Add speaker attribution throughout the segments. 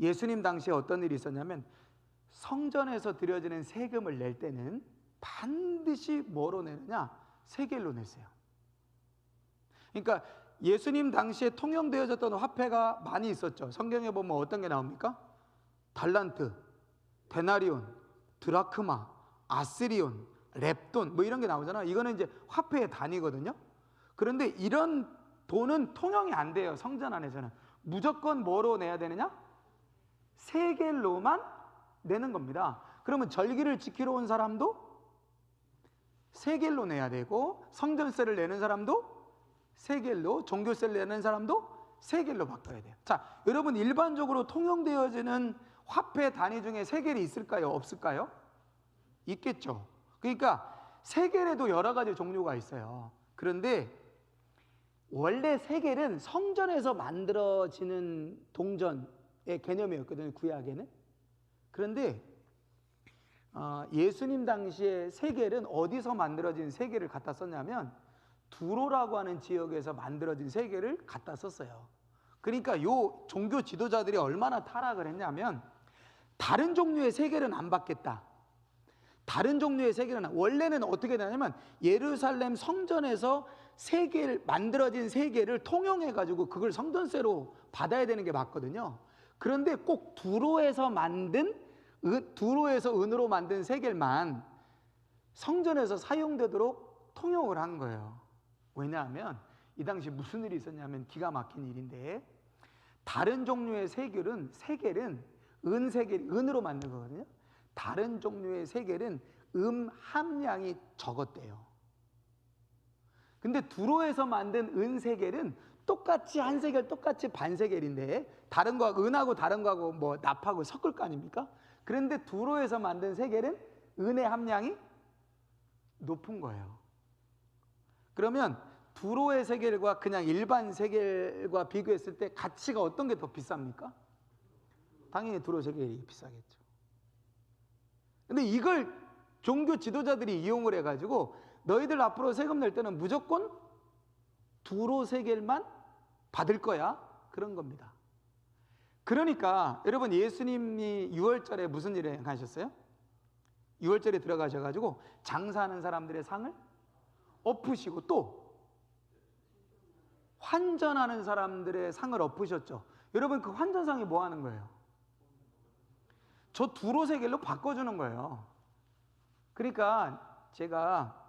Speaker 1: 예수님 당시에 어떤 일이 있었냐면 성전에서 드려지는 세금을 낼 때는 반드시 뭐로 내느냐? 세겔로 냈어요. 그러니까 예수님 당시에 통용되어졌던 화폐가 많이 있었죠. 성경에 보면 어떤 게 나옵니까? 달란트, 데나리온, 드라크마, 아스리온, 렙돈 뭐 이런 게 나오잖아요. 이거는 이제 화폐의 단위거든요. 그런데 이런 돈은 통용이 안 돼요. 성전 안에서는 무조건 뭐로 내야 되느냐? 세겔로만 내는 겁니다. 그러면 절기를 지키러 온 사람도 세겔로 내야 되고, 성전세를 내는 사람도 세겔로, 종교세를 내는 사람도 세겔로 바꿔야 돼요. 자, 여러분 일반적으로 통용되어지는 화폐 단위 중에 세겔이 있을까요? 없을까요? 있겠죠. 그러니까 세겔에도 여러 가지 종류가 있어요. 그런데 원래 세겔은 성전에서 만들어지는 동전의 개념이었거든요, 구약에는. 그런데 예수님 당시에 세겔은 어디서 만들어진 세겔을 갖다 썼냐면 두로라고 하는 지역에서 만들어진 세겔을 갖다 썼어요. 그러니까 요 종교 지도자들이 얼마나 타락을 했냐면 다른 종류의 세겔은 안 받겠다. 다른 종류의 세겔은 원래는 어떻게 되냐면 예루살렘 성전에서 세겔 만들어진 세겔을 통용해 가지고 그걸 성전세로 받아야 되는 게 맞거든요. 그런데 꼭 두로에서 은으로 만든 세겔만 성전에서 사용되도록 통용을 한 거예요. 왜냐하면 이 당시 무슨 일이 있었냐면 기가 막힌 일인데, 다른 종류의 세겔은 은으로 만든 거거든요. 다른 종류의 세겔은 함량이 적었대요. 근데 두로에서 만든 은세겔은 똑같이 한 세겔, 똑같이 반 세겔인데 다른 거 은하고 다른 거하고 뭐 납하고 섞을 거 아닙니까? 그런데 두로에서 만든 세겔은 은의 함량이 높은 거예요. 그러면 두로의 세겔과 그냥 일반 세겔과 비교했을 때 가치가 어떤 게 더 비쌉니까? 당연히 두로 세겔이 비싸겠죠. 근데 이걸 종교 지도자들이 이용을 해가지고 너희들 앞으로 세금 낼 때는 무조건 두로 세겔만 받을 거야, 그런 겁니다. 그러니까 여러분 예수님이 6월절에 무슨 일을 하셨어요? 6월절에 들어가셔가지고 장사하는 사람들의 상을 엎으시고 또 환전하는 사람들의 상을 엎으셨죠. 여러분 그 환전상이 뭐 하는 거예요? 저 두로 세겔로 바꿔주는 거예요. 그러니까 제가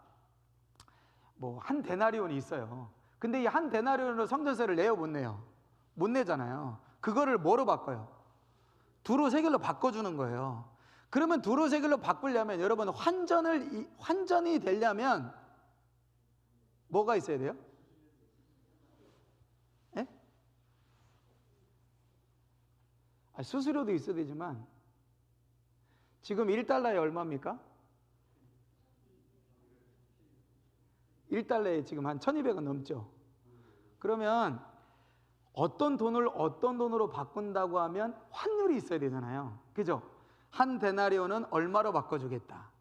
Speaker 1: 뭐 한 데나리온이 있어요. 근데 이 한 데나리온으로 성전세를 내요, 못 내요? 못 내잖아요. 그거를 뭐로 바꿔요? 두로 세겔로 바꿔주는 거예요. 그러면 두로 세겔로 바꾸려면 여러분 환전이 되려면 뭐가 있어야 돼요? 예? 수수료도 있어야 되지만 지금 1달러에 얼마입니까? 1달러에 지금 한 1200원 넘죠. 그러면 어떤 돈으로 바꾼다고 하면 환율이 있어야 되잖아요. 그죠? 한 데나리온은 얼마로 바꿔주겠다.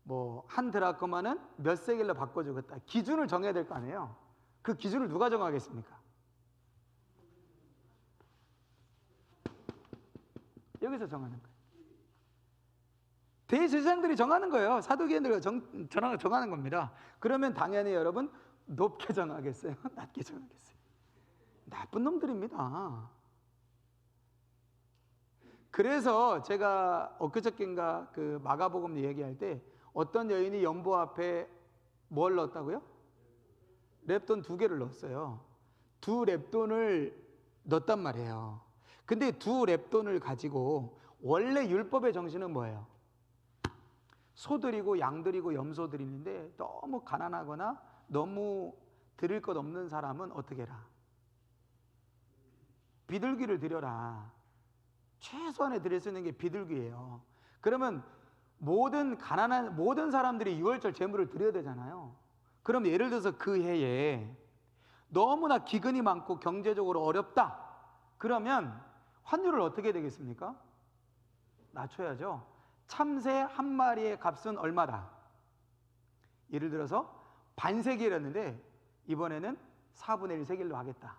Speaker 1: 뭐 한 드라크마는 몇 세겔로 바꿔주겠다. 기준을 정해야 될 거 아니에요. 그 기준을 누가 정하겠습니까? 여기서 정하는 거예요. 대제사장들이 정하는 거예요. 사두개인들이 정하는 겁니다. 그러면 당연히 여러분 높게 정하겠어요? 낮게 정하겠어요? 나쁜 놈들입니다. 그래서 제가 엊그저께인가 그 마가복음 얘기할 때 어떤 여인이 연보 앞에 뭘 넣었다고요? 렙돈 2개를 넣었어요. 2렙돈을 넣었단 말이에요. 근데 2렙돈을 가지고 원래 율법의 정신은 뭐예요? 소 드리고 양 드리고 염소 드리는데 너무 가난하거나 너무 드릴 것 없는 사람은 어떻게 해라? 비둘기를 드려라. 최소한에 드릴 수 있는 게 비둘기예요. 그러면 모든 사람들이 6월절 제물을 드려야 되잖아요. 그럼 예를 들어서 그 해에 너무나 기근이 많고 경제적으로 어렵다. 그러면 환율을 어떻게 되겠습니까? 낮춰야죠. 참새 한 마리의 값은 얼마다? 예를 들어서 반세겔이었는데 이번에는 4분의 1 세겔로 하겠다.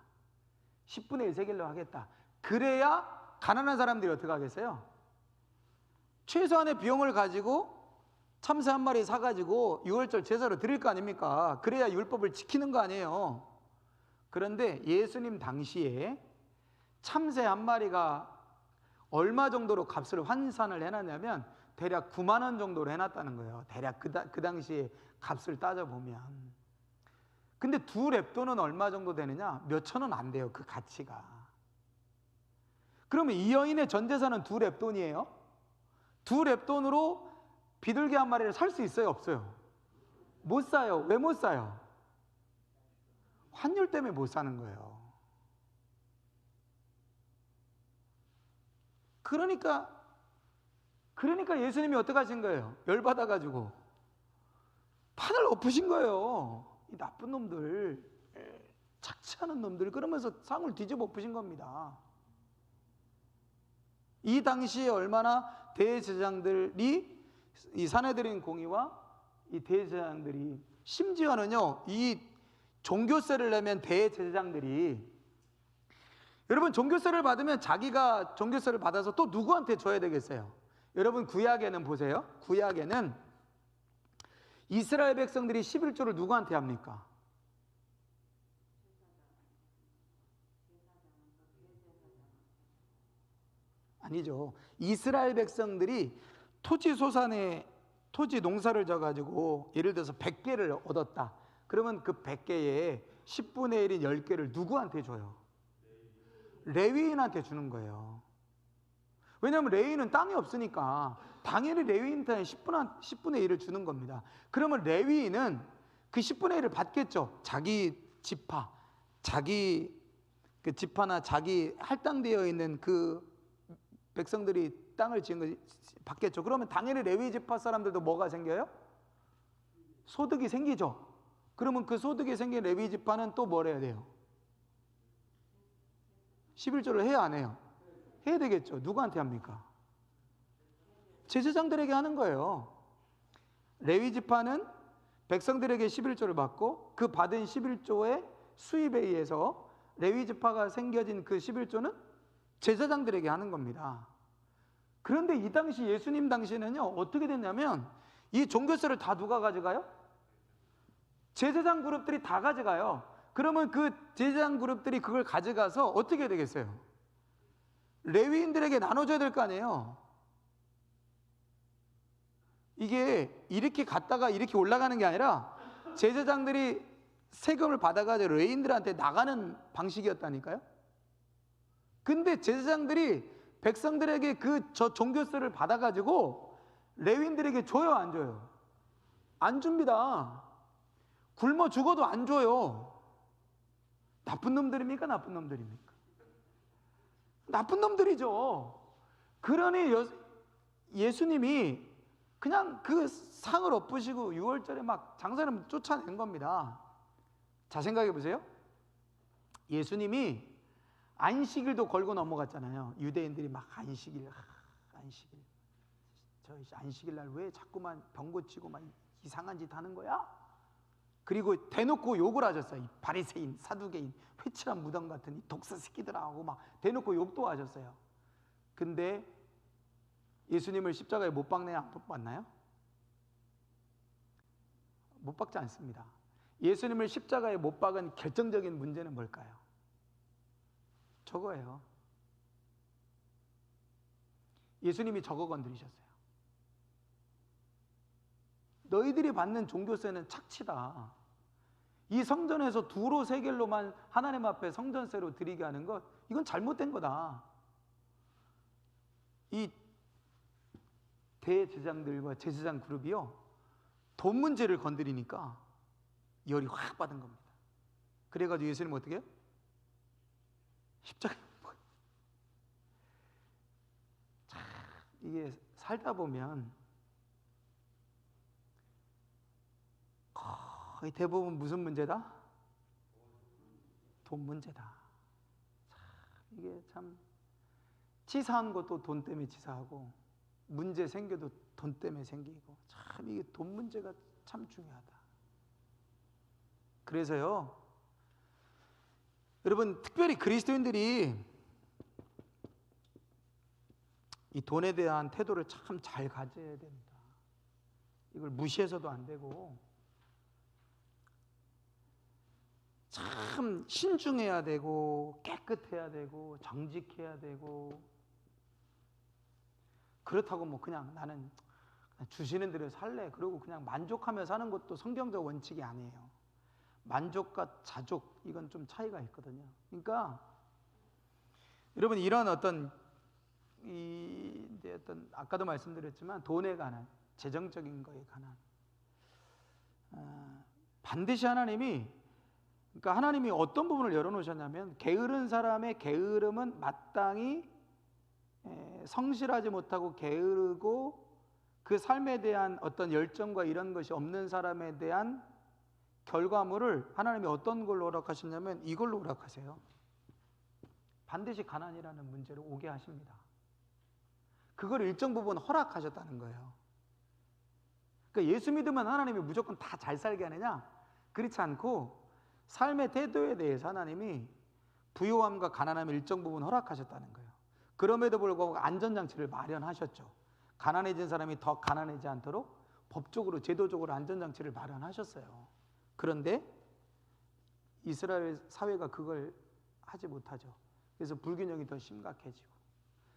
Speaker 1: 10분의 1 세겔로 하겠다. 그래야 가난한 사람들이 어떻게 하겠어요? 최소한의 비용을 가지고 참새 한 마리 사가지고 유월절 제사로 드릴 거 아닙니까? 그래야 율법을 지키는 거 아니에요. 그런데 예수님 당시에 참새 한 마리가 얼마 정도로 값을 환산을 해놨냐면 대략 9만 원 정도로 해놨다는 거예요. 대략 그 당시에 값을 따져보면. 근데 두 렙돈은 얼마 정도 되느냐? 몇 천 원 안 돼요, 그 가치가. 그러면 이 여인의 전 재산은 두 렙돈이에요. 두 렙돈으로 비둘기 한 마리를 살 수 있어요, 없어요? 못 사요. 왜 못 사요? 환율 때문에 못 사는 거예요. 그러니까 예수님이 어떻게 하신 거예요? 열받아가지고 판을 엎으신 거예요. 이 나쁜 놈들, 착취하는 놈들, 그러면서 상을 뒤집어 엎으신 겁니다. 이 당시에 얼마나 대제사장들이, 이 사내들인 공의와 이 대제사장들이, 심지어는요 이 종교세를 내면 대제사장들이, 여러분 종교세를 받으면 자기가 종교세를 받아서 또 누구한테 줘야 되겠어요? 여러분 구약에는 보세요. 구약에는 이스라엘 백성들이 11조를 누구한테 합니까? 아니죠. 이스라엘 백성들이 토지 소산에 토지 농사를 져가지고 예를 들어서 100개를 얻었다. 그러면 그 100개의 10분의 1인 10개를 누구한테 줘요? 레위인한테 주는 거예요. 왜냐하면 레위인은 땅이 없으니까 당연히 레위인한테 10분의 1을 주는 겁니다. 그러면 레위인은 그 10분의 1을 받겠죠. 자기 지파, 자기 그 지파나 자기 할당되어 있는 그 백성들이 땅을 지은 거 받겠죠. 그러면 당연히 레위 지파 사람들도 뭐가 생겨요? 소득이 생기죠. 그러면 그 소득이 생긴 레위 지파는 또 뭘 해야 돼요? 11조를 해야 안 해요? 해야 되겠죠. 누구한테 합니까? 제사장들에게 하는 거예요. 레위 지파는 백성들에게 11조를 받고 그 받은 11조의 수입에 의해서 레위 지파가 생겨진 그 11조는 제사장들에게 하는 겁니다. 그런데 이 당시 예수님 당시에는요 어떻게 됐냐면 이 종교세를 다 누가 가져가요? 제사장 그룹들이 다 가져가요. 그러면 그 제사장 그룹들이 그걸 가져가서 어떻게 되겠어요? 레위인들에게 나눠줘야 될 거 아니에요. 이게 이렇게 갔다가 이렇게 올라가는 게 아니라 제사장들이 세금을 받아가지고 레위인들한테 나가는 방식이었다니까요. 근데 제사장들이 백성들에게 저 종교세를 받아가지고 레위인들에게 줘요, 안 줘요? 안 줍니다. 굶어 죽어도 안 줘요. 나쁜 놈들입니까? 나쁜 놈들입니까? 나쁜 놈들이죠. 그러니 예수님이 그냥 그 상을 엎으시고 6월절에 막 장사를 쫓아낸 겁니다. 자, 생각해 보세요. 예수님이 안식일도 걸고 넘어갔잖아요. 유대인들이 막 안식일, 저 안식일 날 왜 자꾸만 병 고치고 막 이상한 짓 하는 거야? 그리고 대놓고 욕을 하셨어요. 이 바리새인, 사두개인, 회칠한 무덤 같은 이 독사 새끼들하고 막 대놓고 욕도 하셨어요. 근데 예수님을 십자가에 못 박나요? 안 박나요? 못 박지 않습니다. 예수님을 십자가에 못 박은 결정적인 문제는 뭘까요? 저거예요. 예수님이 저거 건드리셨어요. 너희들이 받는 종교세는 착취다. 이 성전에서 두로 세겔로만 하나님 앞에 성전세로 드리게 하는 것, 이건 잘못된 거다. 이 대제사장들과 제사장 그룹이요, 돈 문제를 건드리니까 열이 확 받은 겁니다. 그래가지고 예수님 어떻게 해요? 십자가에 못 박아요. 참, 이게 살다 보면 거의 대부분 무슨 문제다? 돈 문제다. 참, 이게 참 치사한 것도 돈 때문에 치사하고 문제 생겨도 돈 때문에 생기고, 참 이게 돈 문제가 참 중요하다. 그래서요, 여러분 특별히 그리스도인들이 이 돈에 대한 태도를 참 잘 가져야 됩니다. 이걸 무시해서도 안 되고 참 신중해야 되고 깨끗해야 되고 정직해야 되고, 그렇다고 뭐 그냥 나는 주시는 대로 살래 그러고 그냥 만족하며 사는 것도 성경적 원칙이 아니에요. 만족과 자족, 이건 좀 차이가 있거든요. 그러니까 여러분, 이런 어떤 이제 어떤 아까도 말씀드렸지만 돈에 관한, 재정적인 거에 관한 반드시 하나님이, 그러니까 하나님이 어떤 부분을 열어놓으셨냐면, 게으른 사람의 게으름은 마땅히 성실하지 못하고 게으르고 그 삶에 대한 어떤 열정과 이런 것이 없는 사람에 대한 결과물을 하나님이 어떤 걸로 허락하셨냐면 이걸로 허락하세요. 반드시 가난이라는 문제로 오게 하십니다. 그걸 일정 부분 허락하셨다는 거예요. 그러니까 예수 믿으면 하나님이 무조건 다 잘 살게 하느냐? 그렇지 않고 삶의 태도에 대해서 하나님이 부요함과 가난함을 일정 부분 허락하셨다는 거예요. 그럼에도 불구하고 안전장치를 마련하셨죠. 가난해진 사람이 더 가난해지지 않도록 법적으로, 제도적으로 안전장치를 마련하셨어요. 그런데 이스라엘 사회가 그걸 하지 못하죠. 그래서 불균형이 더 심각해지고.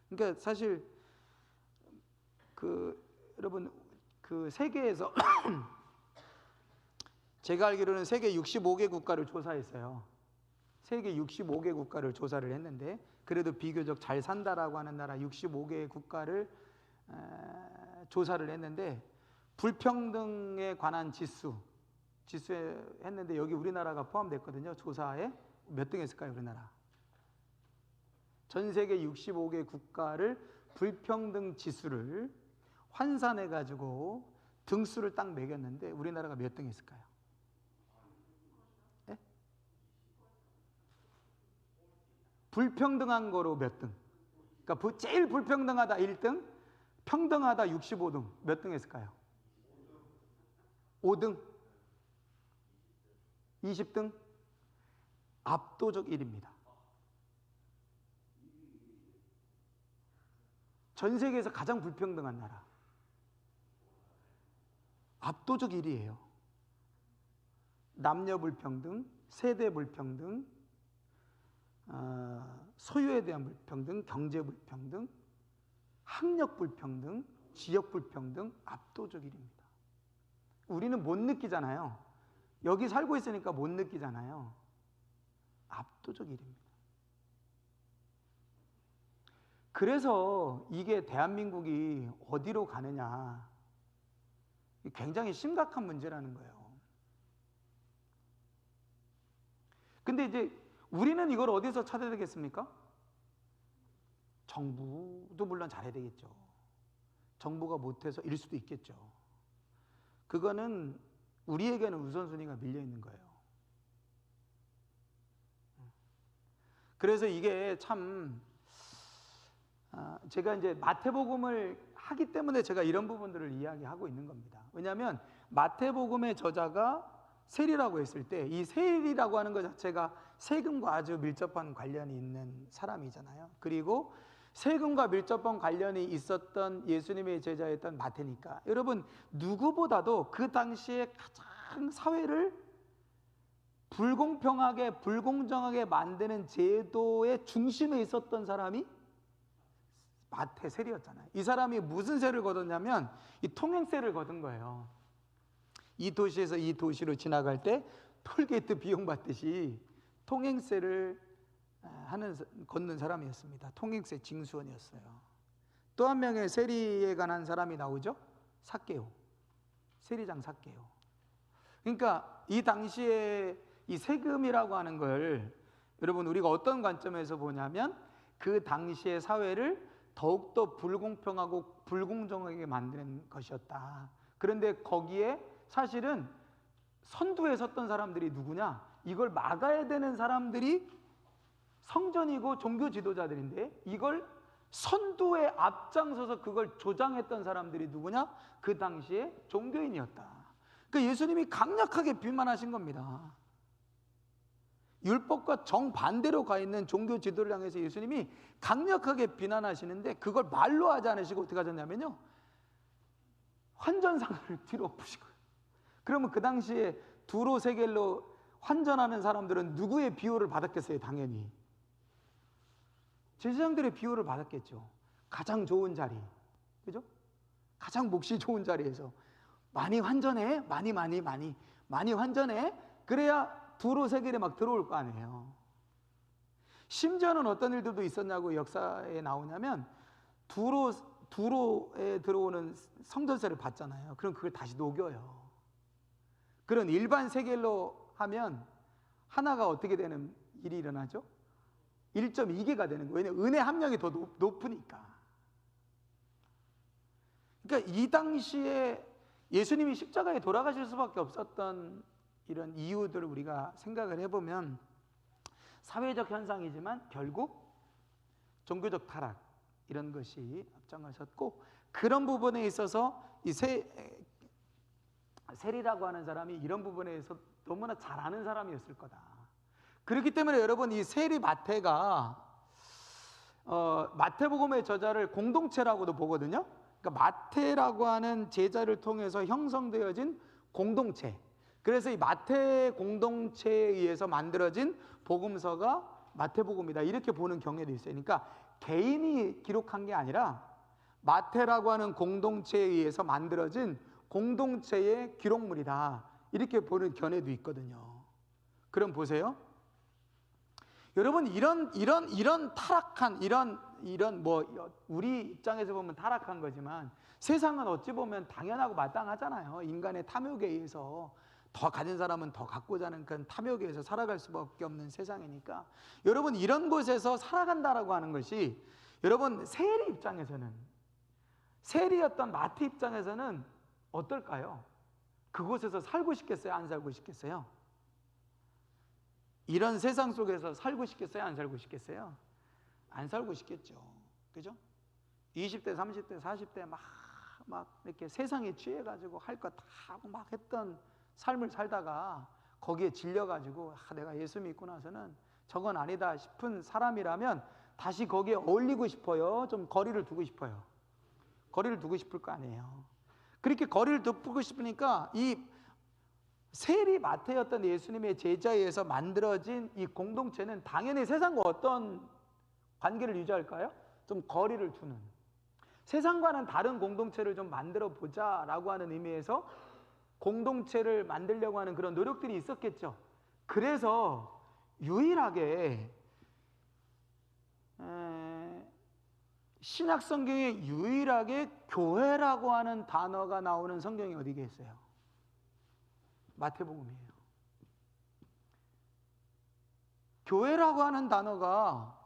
Speaker 1: 그러니까 사실 여러분, 세계에서 제가 알기로는 세계 65개 국가를 조사했어요. 세계 65개 국가를 조사를 했는데, 그래도 비교적 잘 산다라고 하는 나라 65개 국가를 조사를 했는데, 불평등에 관한 지수에 했는데 여기 우리나라가 포함됐거든요. 조사에 몇 등 했을까요, 우리나라? 전 세계 65개 국가를 불평등 지수를 환산해 가지고 등수를 딱 매겼는데 우리나라가 몇 등 했을까요? 네? 불평등한 거로 몇 등? 그러니까 제일 불평등하다 1등, 평등하다 65등. 몇 등 했을까요? 5등? 20등? 압도적 1위입니다. 전 세계에서 가장 불평등한 나라. 압도적 1위예요. 남녀 불평등, 세대 불평등, 소유에 대한 불평등, 경제 불평등, 학력 불평등, 지역 불평등, 압도적 1위입니다. 우리는 못 느끼잖아요. 여기 살고 있으니까 못 느끼잖아요. 압도적 1위입니다. 그래서 이게 대한민국이 어디로 가느냐, 굉장히 심각한 문제라는 거예요. 근데 이제 우리는 이걸 어디서 찾아야 되겠습니까? 정부도 물론 잘해야 되겠죠. 정부가 못해서 일 수도 있겠죠. 그거는 우리에게는 우선순위가 밀려 있는 거예요. 그래서 이게 참, 제가 이제 마태복음을 하기 때문에 제가 이런 부분들을 이야기하고 있는 겁니다. 왜냐하면 마태복음의 저자가 세리라고 했을 때, 이 세리라고 하는 것 자체가 세금과 아주 밀접한 관련이 있는 사람이잖아요. 그리고 세금과 밀접한 관련이 있었던 예수님의 제자였던 마태니까, 여러분, 누구보다도 그 당시에 가장 사회를 불공평하게, 불공정하게 만드는 제도의 중심에 있었던 사람이 마태 세리였잖아요. 이 사람이 무슨 세를 거뒀냐면 이 통행세를 거둔 거예요. 이 도시에서 이 도시로 지나갈 때 톨게이트 비용 받듯이 통행세를 걷는 사람이었습니다. 통행세 징수원이었어요. 또 한 명의 세리에 관한 사람이 나오죠. 삭개오, 세리장 삭개오. 그러니까 이 당시에 이 세금이라고 하는 걸, 여러분, 우리가 어떤 관점에서 보냐면 그 당시의 사회를 더욱더 불공평하고 불공정하게 만드는 것이었다. 그런데 거기에 사실은 선두에 섰던 사람들이 누구냐? 이걸 막아야 되는 사람들이 성전이고 종교 지도자들인데, 이걸 선두에 앞장서서 그걸 조장했던 사람들이 누구냐? 그 당시에 종교인이었다. 그러니까 예수님이 강력하게 비난하신 겁니다. 율법과 정반대로 가 있는 종교 지도를 향해서 예수님이 강력하게 비난하시는데 그걸 말로 하지 않으시고 어떻게 하셨냐면요, 환전상을 뒤로 엎으시고. 그러면 그 당시에 두로 세겔로 환전하는 사람들은 누구의 비호를 받았겠어요? 당연히 제사장들의 비호를 받았겠죠. 가장 좋은 자리, 그죠? 가장 몫이 좋은 자리에서 많이 환전해, 많이 환전해. 그래야 두로 세겔에 막 들어올 거 아니에요. 심지어는 어떤 일들도 있었냐고 역사에 나오냐면, 두로에 들어오는 성전세를 받잖아요. 그럼 그걸 다시 녹여요. 그런 일반 세겔로 하면 하나가 어떻게 되는 일이 일어나죠? 1.2개가 되는 거예요. 왜냐하면 은혜 함량이 더 높으니까. 그러니까 이 당시에 예수님이 십자가에 돌아가실 수밖에 없었던 이런 이유들을 우리가 생각을 해보면 사회적 현상이지만 결국 종교적 타락, 이런 것이 앞장을 섰고, 그런 부분에 있어서 이 세리라고 하는 사람이 이런 부분에 대해서 너무나 잘 아는 사람이었을 거다. 그렇기 때문에 여러분, 이 세리 마태가 마태복음의 저자를 공동체라고도 보거든요. 그러니까 마태라고 하는 제자를 통해서 형성되어진 공동체, 그래서 이 마태 공동체에 의해서 만들어진 복음서가 마태복음이다, 이렇게 보는 경향도 있어요. 그러니까 개인이 기록한 게 아니라 마태라고 하는 공동체에 의해서 만들어진 공동체의 기록물이다, 이렇게 보는 견해도 있거든요. 그럼 보세요, 여러분, 이런 타락한 이런 뭐 우리 입장에서 보면 타락한 거지만 세상은 어찌 보면 당연하고 마땅하잖아요. 인간의 탐욕에 의해서 더 가진 사람은 더 갖고자 하는 그런 탐욕에 의해서 살아갈 수밖에 없는 세상이니까, 여러분, 이런 곳에서 살아간다라고 하는 것이, 여러분, 세리 입장에서는, 세리였던 마태 입장에서는 어떨까요? 그곳에서 살고 싶겠어요? 안 살고 싶겠어요? 이런 세상 속에서 살고 싶겠어요? 안 살고 싶겠어요? 안 살고 싶겠죠. 그죠? 20대, 30대, 40대 막 이렇게 세상에 취해가지고 할 거 다 하고 막 했던 삶을 살다가 거기에 질려가지고 내가 예수 믿고 나서는 저건 아니다 싶은 사람이라면 다시 거기에 어울리고 싶어요? 좀 거리를 두고 싶어요? 거리를 두고 싶을 거 아니에요. 그렇게 거리를 두고 싶으니까 이 세리 마태였던 예수님의 제자에 의해서 만들어진 이 공동체는 당연히 세상과 어떤 관계를 유지할까요? 좀 거리를 두는, 세상과는 다른 공동체를 좀 만들어 보자라고 하는 의미에서 공동체를 만들려고 하는 그런 노력들이 있었겠죠. 그래서 유일하게 신약 성경에 유일하게 교회라고 하는 단어가 나오는 성경이 어디 계세요? 마태복음이에요. 교회라고 하는 단어가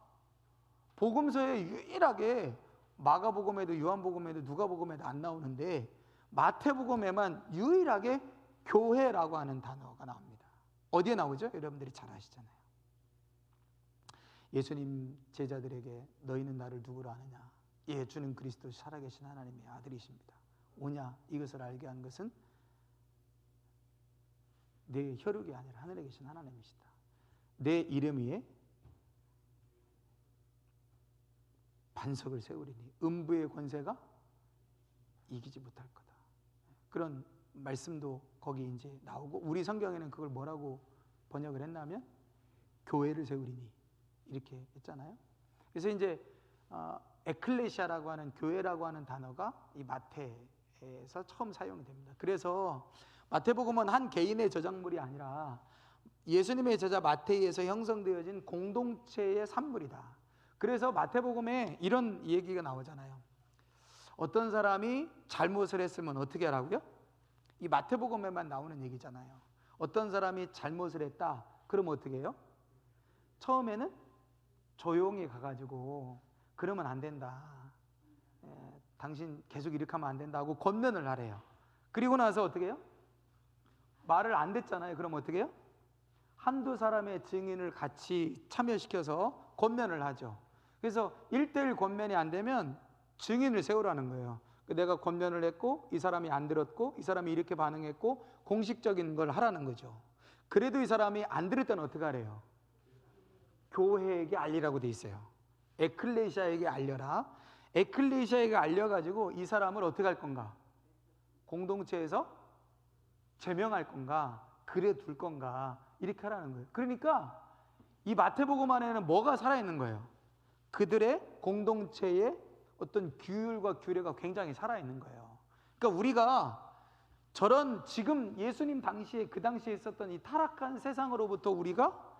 Speaker 1: 복음서에 유일하게, 마가복음에도 요한복음에도 누가복음에도 안 나오는데 마태복음에만 유일하게 교회라고 하는 단어가 나옵니다. 어디에 나오죠? 여러분들이 잘 아시잖아요. 예수님 제자들에게 너희는 나를 누구로 아느냐? 예, 주는 그리스도 살아계신 하나님의 아들이십니다. 오냐? 이것을 알게 한 것은 내 혈육이 아니라 하늘에 계신 하나님이시다. 내 이름 위에 반석을 세우리니 음부의 권세가 이기지 못할 거다. 그런 말씀도 거기 이제 나오고, 우리 성경에는 그걸 뭐라고 번역을 했냐면 교회를 세우리니 이렇게 했잖아요. 그래서 이제 에클레시아라고 하는, 교회라고 하는 단어가 이 마태에서 처음 사용이 됩니다. 그래서 마태복음은 한 개인의 저작물이 아니라 예수님의 제자 마태에서 형성되어진 공동체의 산물이다. 그래서 마태복음에 이런 얘기가 나오잖아요. 어떤 사람이 잘못을 했으면 어떻게 하라고요? 이 마태복음에만 나오는 얘기잖아요. 어떤 사람이 잘못을 했다, 그럼 어떻게 해요? 처음에는 조용히 가가지고 그러면 안 된다, 당신 계속 이렇게 하면 안 된다고 권면을 하래요. 그리고 나서 어떻게 해요? 말을 안 듣잖아요. 그럼 어떻게 해요? 한두 사람의 증인을 같이 참여시켜서 권면을 하죠. 그래서 1:1 권면이 안 되면 증인을 세우라는 거예요. 내가 권면을 했고 이 사람이 안 들었고 이 사람이 이렇게 반응했고 공식적인 걸 하라는 거죠. 그래도 이 사람이 안 들을 때는 어떻게 하래요? 교회에게 알리라고 돼 있어요. 에클레시아에게 알려라. 에클레시아에게 알려가지고 이 사람을 어떻게 할 건가? 공동체에서 제명할 건가? 그래 둘 건가? 이렇게 하라는 거예요. 그러니까 이 마태복음 안에는 뭐가 살아있는 거예요? 그들의 공동체의 어떤 규율과 규례가 굉장히 살아있는 거예요. 그러니까 우리가 저런 지금 예수님 당시에 그 당시에 있었던 이 타락한 세상으로부터 우리가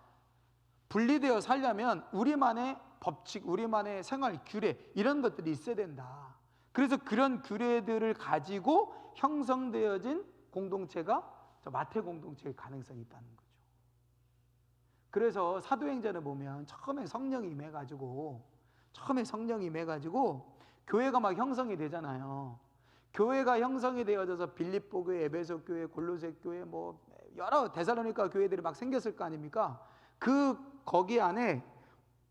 Speaker 1: 분리되어 살려면 우리만의 법칙, 우리만의 생활 규례 이런 것들이 있어야 된다. 그래서 그런 규례들을 가지고 형성되어진 공동체가 저 마태 공동체의 가능성이 있다는 거죠. 그래서 사도행전을 보면 처음에 성령이 임해가지고 교회가 막 형성이 되잖아요. 교회가 형성이 되어져서 빌립보 교회, 에베소 교회, 골로새 교회, 뭐 여러 데살로니가 교회들이 막 생겼을 거 아닙니까? 거기 안에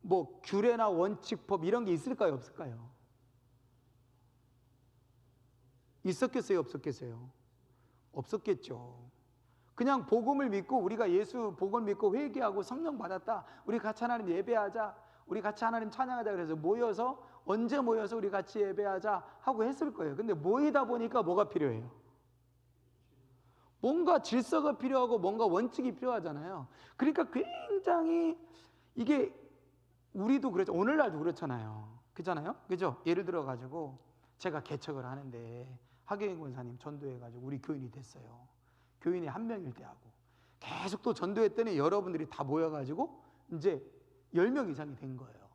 Speaker 1: 뭐 규례나 원칙법 이런 게 있을까요, 없을까요? 있었겠어요, 없었겠어요? 없었겠죠. 그냥 복음을 믿고 우리가 예수 복음을 믿고 회개하고 성령 받았다. 우리 같이 하나님 예배하자. 우리 같이 하나님 찬양하자. 그래서 언제 모여서 우리 같이 예배하자 하고 했을 거예요. 근데 모이다 보니까 뭐가 필요해요? 뭔가 질서가 필요하고 뭔가 원칙이 필요하잖아요. 그러니까 굉장히 이게 우리도 그렇죠. 오늘날도 그렇잖아요. 그잖아요. 그죠? 예를 들어 가지고 제가 개척을 하는데 하경인 권사님 전도해가지고 우리 교인이 됐어요. 교인이 한 명일 때 하고 계속 또 전도했더니 여러분들이 다 모여가지고 이제 10명 이상이 된 거예요.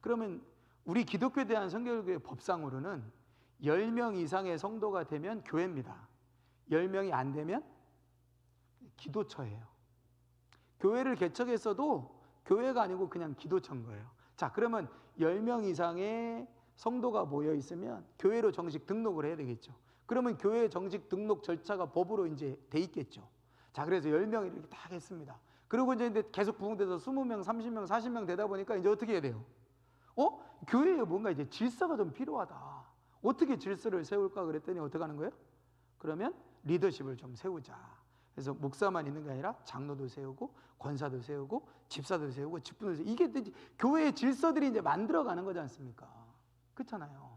Speaker 1: 그러면 우리 기독교에 대한 성결교회 법상으로는 10명 이상의 성도가 되면 교회입니다. 10명이 안 되면 기도처예요. 교회를 개척했어도 교회가 아니고 그냥 기도처인 거예요. 자, 그러면 10명 이상의 성도가 모여 있으면 교회로 정식 등록을 해야 되겠죠. 그러면 교회 정식 등록 절차가 법으로 이제 돼 있겠죠. 자, 그래서 10명이 이렇게 딱 했습니다. 그리고 이제 계속 부흥돼서 20명, 30명, 40명 되다 보니까 이제 어떻게 해야 돼요? 교회에 뭔가 이제 질서가 좀 필요하다. 어떻게 질서를 세울까 그랬더니 어떻게 하는 거예요? 그러면 리더십을 좀 세우자. 그래서 목사만 있는 게 아니라 장로도 세우고 권사도 세우고 집사도 세우고 직분도 세우고 이게 교회의 질서들이 이제 만들어가는 거지 않습니까? 그렇잖아요.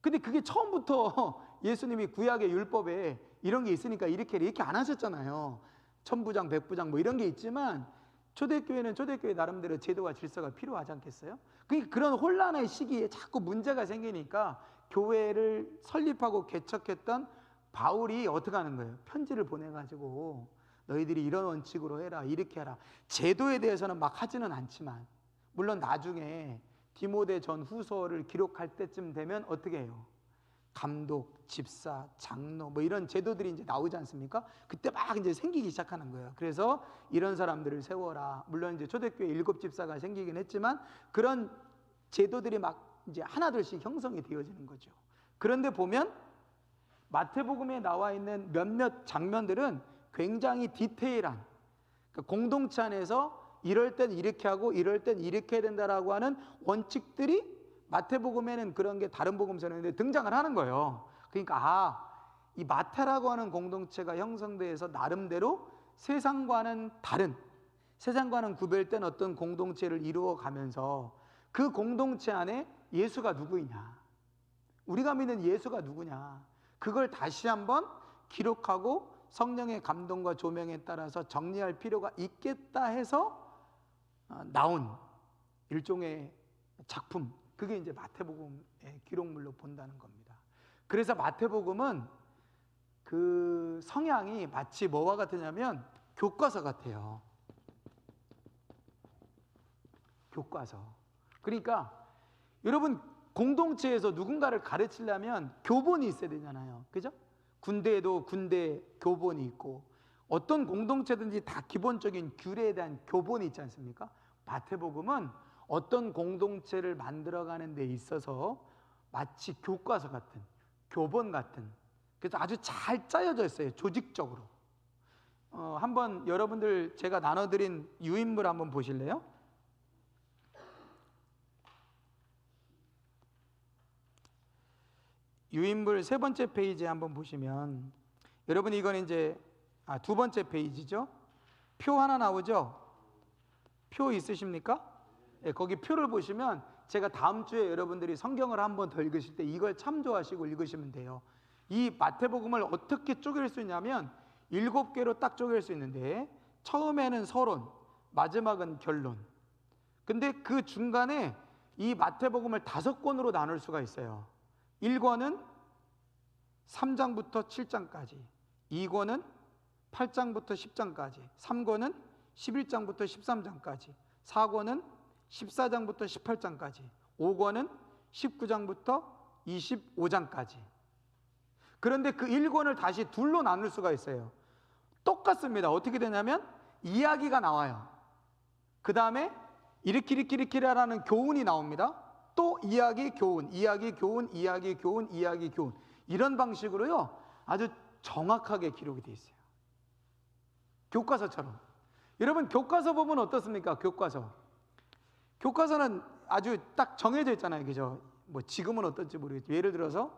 Speaker 1: 근데 그게 처음부터 예수님이 구약의 율법에 이런 게 있으니까 이렇게 안 하셨잖아요. 천부장, 백부장 뭐 이런 게 있지만 초대교회는 초대교회 나름대로 제도와 질서가 필요하지 않겠어요? 그런 혼란의 시기에 자꾸 문제가 생기니까 교회를 설립하고 개척했던 바울이 어떻게 하는 거예요? 편지를 보내가지고 너희들이 이런 원칙으로 해라, 이렇게 해라. 제도에 대해서는 막 하지는 않지만 물론 나중에 디모데 전 후서를 기록할 때쯤 되면 어떻게 해요? 감독, 집사, 장로 뭐 이런 제도들이 이제 나오지 않습니까? 그때 막 이제 생기기 시작하는 거예요. 그래서 이런 사람들을 세워라. 물론 이제 초대교회 7집사가 생기긴 했지만 그런 제도들이 막 이제 하나둘씩 형성이 되어지는 거죠. 그런데 보면 마태복음에 나와 있는 몇몇 장면들은 굉장히 디테일한, 그러니까 공동체 안에서 이럴 땐 이렇게 하고 이럴 땐 이렇게 해야 된다라고 하는 원칙들이 마태복음에는 그런 게 다른 복음서는 등장을 하는 거예요. 그러니까 이 마태라고 하는 공동체가 형성돼서 나름대로 세상과는 다른, 세상과는 구별된 어떤 공동체를 이루어가면서 그 공동체 안에 예수가 누구이냐, 우리가 믿는 예수가 누구냐, 그걸 다시 한번 기록하고 성령의 감동과 조명에 따라서 정리할 필요가 있겠다 해서 나온 일종의 작품, 그게 이제 마태복음의 기록물로 본다는 겁니다. 그래서 마태복음은 그 성향이 마치 뭐와 같으냐면 교과서 같아요. 교과서. 그러니까 여러분 공동체에서 누군가를 가르치려면 교본이 있어야 되잖아요. 그죠? 군대에도 군대 교본이 있고 어떤 공동체든지 다 기본적인 규례에 대한 교본이 있지 않습니까? 마태복음은 어떤 공동체를 만들어가는 데 있어서 마치 교과서 같은, 교본 같은, 그래서 아주 잘 짜여져 있어요. 조직적으로. 한번 여러분들 제가 나눠드린 유인물 한번 보실래요? 유인물 3번째 페이지에 한번 보시면 여러분 이건 이제 2번째 페이지죠. 표 하나 나오죠. 표 있으십니까? 예, 거기 표를 보시면 제가 다음 주에 여러분들이 성경을 한번 더 읽으실 때 이걸 참조하시고 읽으시면 돼요. 이 마태복음을 어떻게 쪼갤 수 있냐면 7개로 딱 쪼갤 수 있는데, 처음에는 서론, 마지막은 결론. 근데 그 중간에 이 마태복음을 5권으로 나눌 수가 있어요. 1권은 3장부터 7장까지, 2권은 8장부터 10장까지, 3권은 11장부터 13장까지, 4권은 14장부터 18장까지, 5권은 19장부터 25장까지. 그런데 그 1권을 다시 둘로 나눌 수가 있어요. 똑같습니다. 어떻게 되냐면 이야기가 나와요. 그 다음에 이르키리키리키라라는 교훈이 나옵니다. 또 이야기, 교훈, 이야기, 교훈, 이야기, 교훈, 이야기, 교훈. 이런 방식으로요, 아주 정확하게 기록이 되어 있어요. 교과서처럼. 여러분, 교과서 보면 어떻습니까? 교과서는 아주 딱 정해져 있잖아요. 그죠? 뭐 지금은 어떨지 모르겠지만, 예를 들어서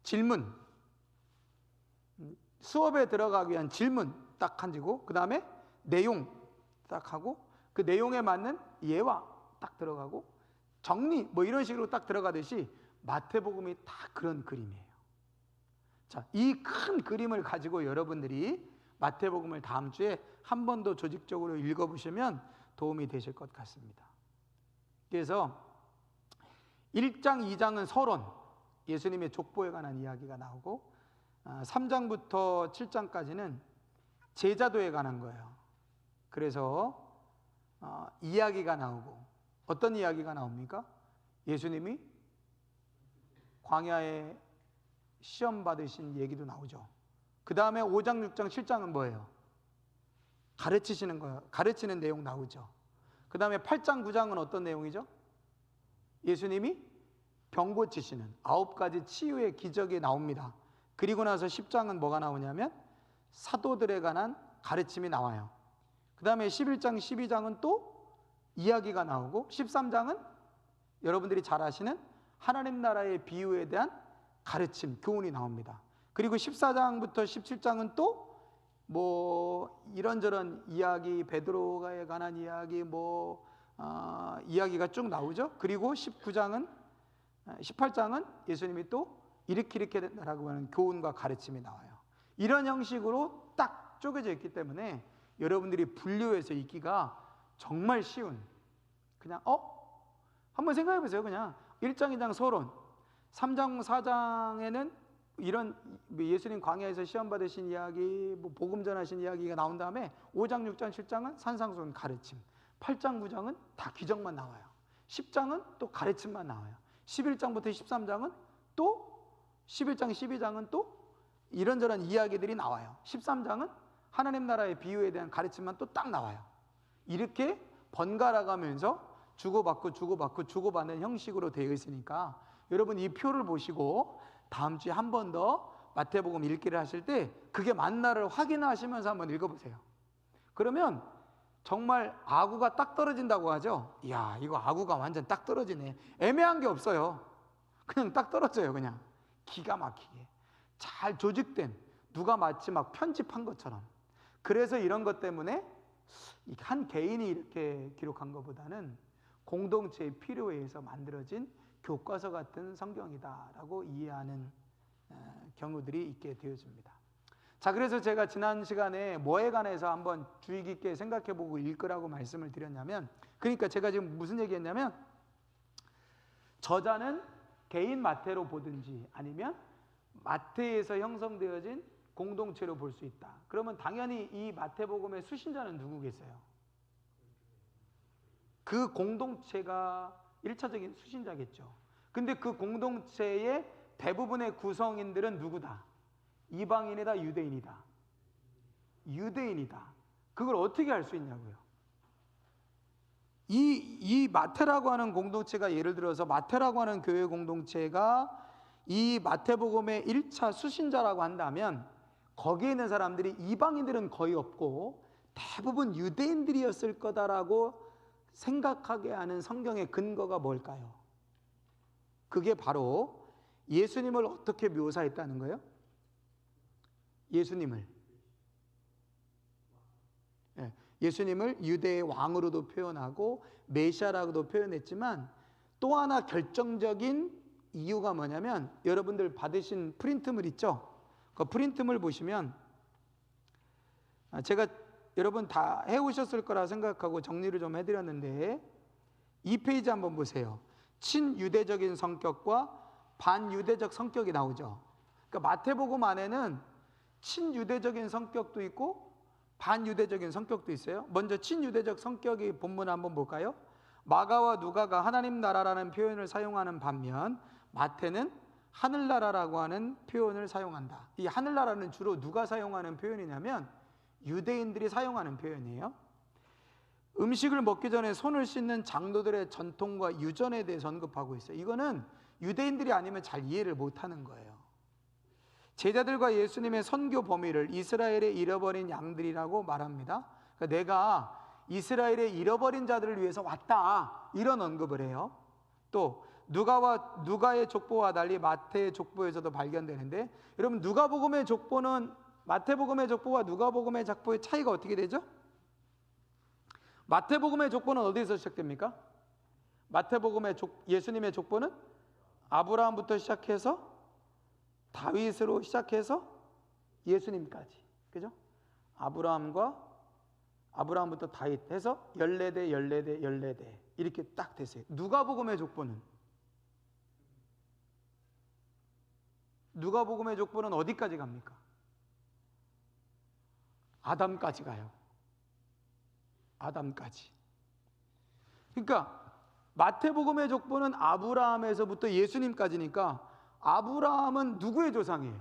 Speaker 1: 질문, 수업에 들어가기 위한 질문 딱 가지고, 그 다음에 내용 딱 하고, 그 내용에 맞는 예화 딱 들어가고, 정리 뭐 이런 식으로 딱 들어가듯이 마태복음이 다 그런 그림이에요. 자, 이 큰 그림을 가지고 여러분들이 마태복음을 다음 주에 한 번 더 조직적으로 읽어보시면 도움이 되실 것 같습니다. 그래서 1장, 2장은 서론, 예수님의 족보에 관한 이야기가 나오고, 3장부터 7장까지는 제자도에 관한 거예요. 그래서 이야기가 나오고, 어떤 이야기가 나옵니까? 예수님이 광야에 시험 받으신 얘기도 나오죠. 그 다음에 5장, 6장, 7장은 뭐예요? 가르치시는 거예요. 가르치는 내용 나오죠. 그 다음에 8장, 9장은 어떤 내용이죠? 예수님이 병 고치시는 9가지 치유의 기적이 나옵니다. 그리고 나서 10장은 뭐가 나오냐면 사도들에 관한 가르침이 나와요. 그 다음에 11장, 12장은 또 이야기가 나오고, 13장은 여러분들이 잘 아시는 하나님 나라의 비유에 대한 가르침, 교훈이 나옵니다. 그리고 14장부터 17장은 또 뭐 이런저런 이야기, 베드로에 관한 이야기, 이야기가 쭉 나오죠. 그리고 18장은 예수님이 또 이렇게 된다라고 하는 교훈과 가르침이 나와요. 이런 형식으로 딱 쪼개져 있기 때문에 여러분들이 분류해서 읽기가 정말 쉬운, 그냥 한번 생각해 보세요. 그냥 1장, 2장 서론, 3장, 4장에는 이런 예수님 광야에서 시험 받으신 이야기, 복음 전하신 이야기가 나온 다음에 5장, 6장, 7장은 산상수훈 가르침, 8장, 9장은 다 기적만 나와요. 10장은 또 가르침만 나와요. 11장부터 13장은 또 11장, 12장은 또 이런저런 이야기들이 나와요. 13장은 하나님 나라의 비유에 대한 가르침만 또 딱 나와요. 이렇게 번갈아 가면서 주고받는 형식으로 되어 있으니까, 여러분 이 표를 보시고 다음 주에 한 번 더 마태복음 읽기를 하실 때 그게 맞나를 확인하시면서 한번 읽어보세요. 그러면 정말 아구가 딱 떨어진다고 하죠. 이야, 이거 아구가 완전 딱 떨어지네. 애매한 게 없어요. 그냥 딱 떨어져요. 그냥 기가 막히게 잘 조직된, 누가 마치 막 편집한 것처럼. 그래서 이런 것 때문에 한 개인이 이렇게 기록한 것보다는 공동체의 필요에 의해서 만들어진 교과서 같은 성경이다라고 이해하는 경우들이 있게 되어집니다. 자, 그래서 제가 지난 시간에 뭐에 관해서 한번 주의 깊게 생각해보고 읽으라고 말씀을 드렸냐면, 그러니까 제가 지금 무슨 얘기했냐면, 저자는 개인 마태로 보든지 아니면 마태에서 형성되어진 공동체로 볼 수 있다. 그러면 당연히 이 마태복음의 수신자는 누구겠어요? 그 공동체가 1차적인 수신자겠죠. 근데 그 공동체의 대부분의 구성인들은 누구다? 이방인이다, 유대인이다? 유대인이다. 그걸 어떻게 알 수 있냐고요. 이 마태라고 하는 공동체가, 예를 들어서 마태라고 하는 교회 공동체가 이 마태복음의 1차 수신자라고 한다면, 거기에 있는 사람들이 이방인들은 거의 없고 대부분 유대인들이었을 거다라고 생각하게 하는 성경의 근거가 뭘까요? 그게 바로 예수님을 어떻게 묘사했다는 거예요? 예수님을 예수님을 유대의 왕으로도 표현하고 메시아라고도 표현했지만 또 하나 결정적인 이유가 뭐냐면 여러분들 받으신 프린트물 있죠? 그 프린트물 보시면 제가 여러분 다 해오셨을 거라 생각하고 정리를 좀 해드렸는데 이 페이지 한번 보세요. 친유대적인 성격과 반유대적 성격이 나오죠. 그러니까 마태복음 안에는 친유대적인 성격도 있고 반유대적인 성격도 있어요. 먼저 친유대적 성격의 본문 한번 볼까요? 마가와 누가가 하나님 나라라는 표현을 사용하는 반면 마태는 하늘나라라고 하는 표현을 사용한다. 이 하늘나라는 주로 누가 사용하는 표현이냐면 유대인들이 사용하는 표현이에요. 음식을 먹기 전에 손을 씻는 장로들의 전통과 유전에 대해서 언급하고 있어요. 이거는 유대인들이 아니면 잘 이해를 못하는 거예요. 제자들과 예수님의 선교 범위를 이스라엘의 잃어버린 양들이라고 말합니다. 그러니까 내가 이스라엘의 잃어버린 자들을 위해서 왔다, 이런 언급을 해요. 또 누가의 족보와 달리 마태의 족보에서도 발견되는데, 여러분 누가복음의 족보는 마태복음의 족보와 누가복음의 족보의 차이가 어떻게 되죠? 마태복음의 족보는 어디서 시작됩니까? 예수님의 족보는 아브라함부터 시작해서 다윗으로 시작해서 예수님까지, 그죠? 아브라함부터 다윗 해서 14대 이렇게 딱 됐어요. 누가복음의 족보는 어디까지 갑니까? 아담까지 가요. 아담까지. 그러니까 마태복음의 족보는 아브라함에서부터 예수님까지니까 아브라함은 누구의 조상이에요?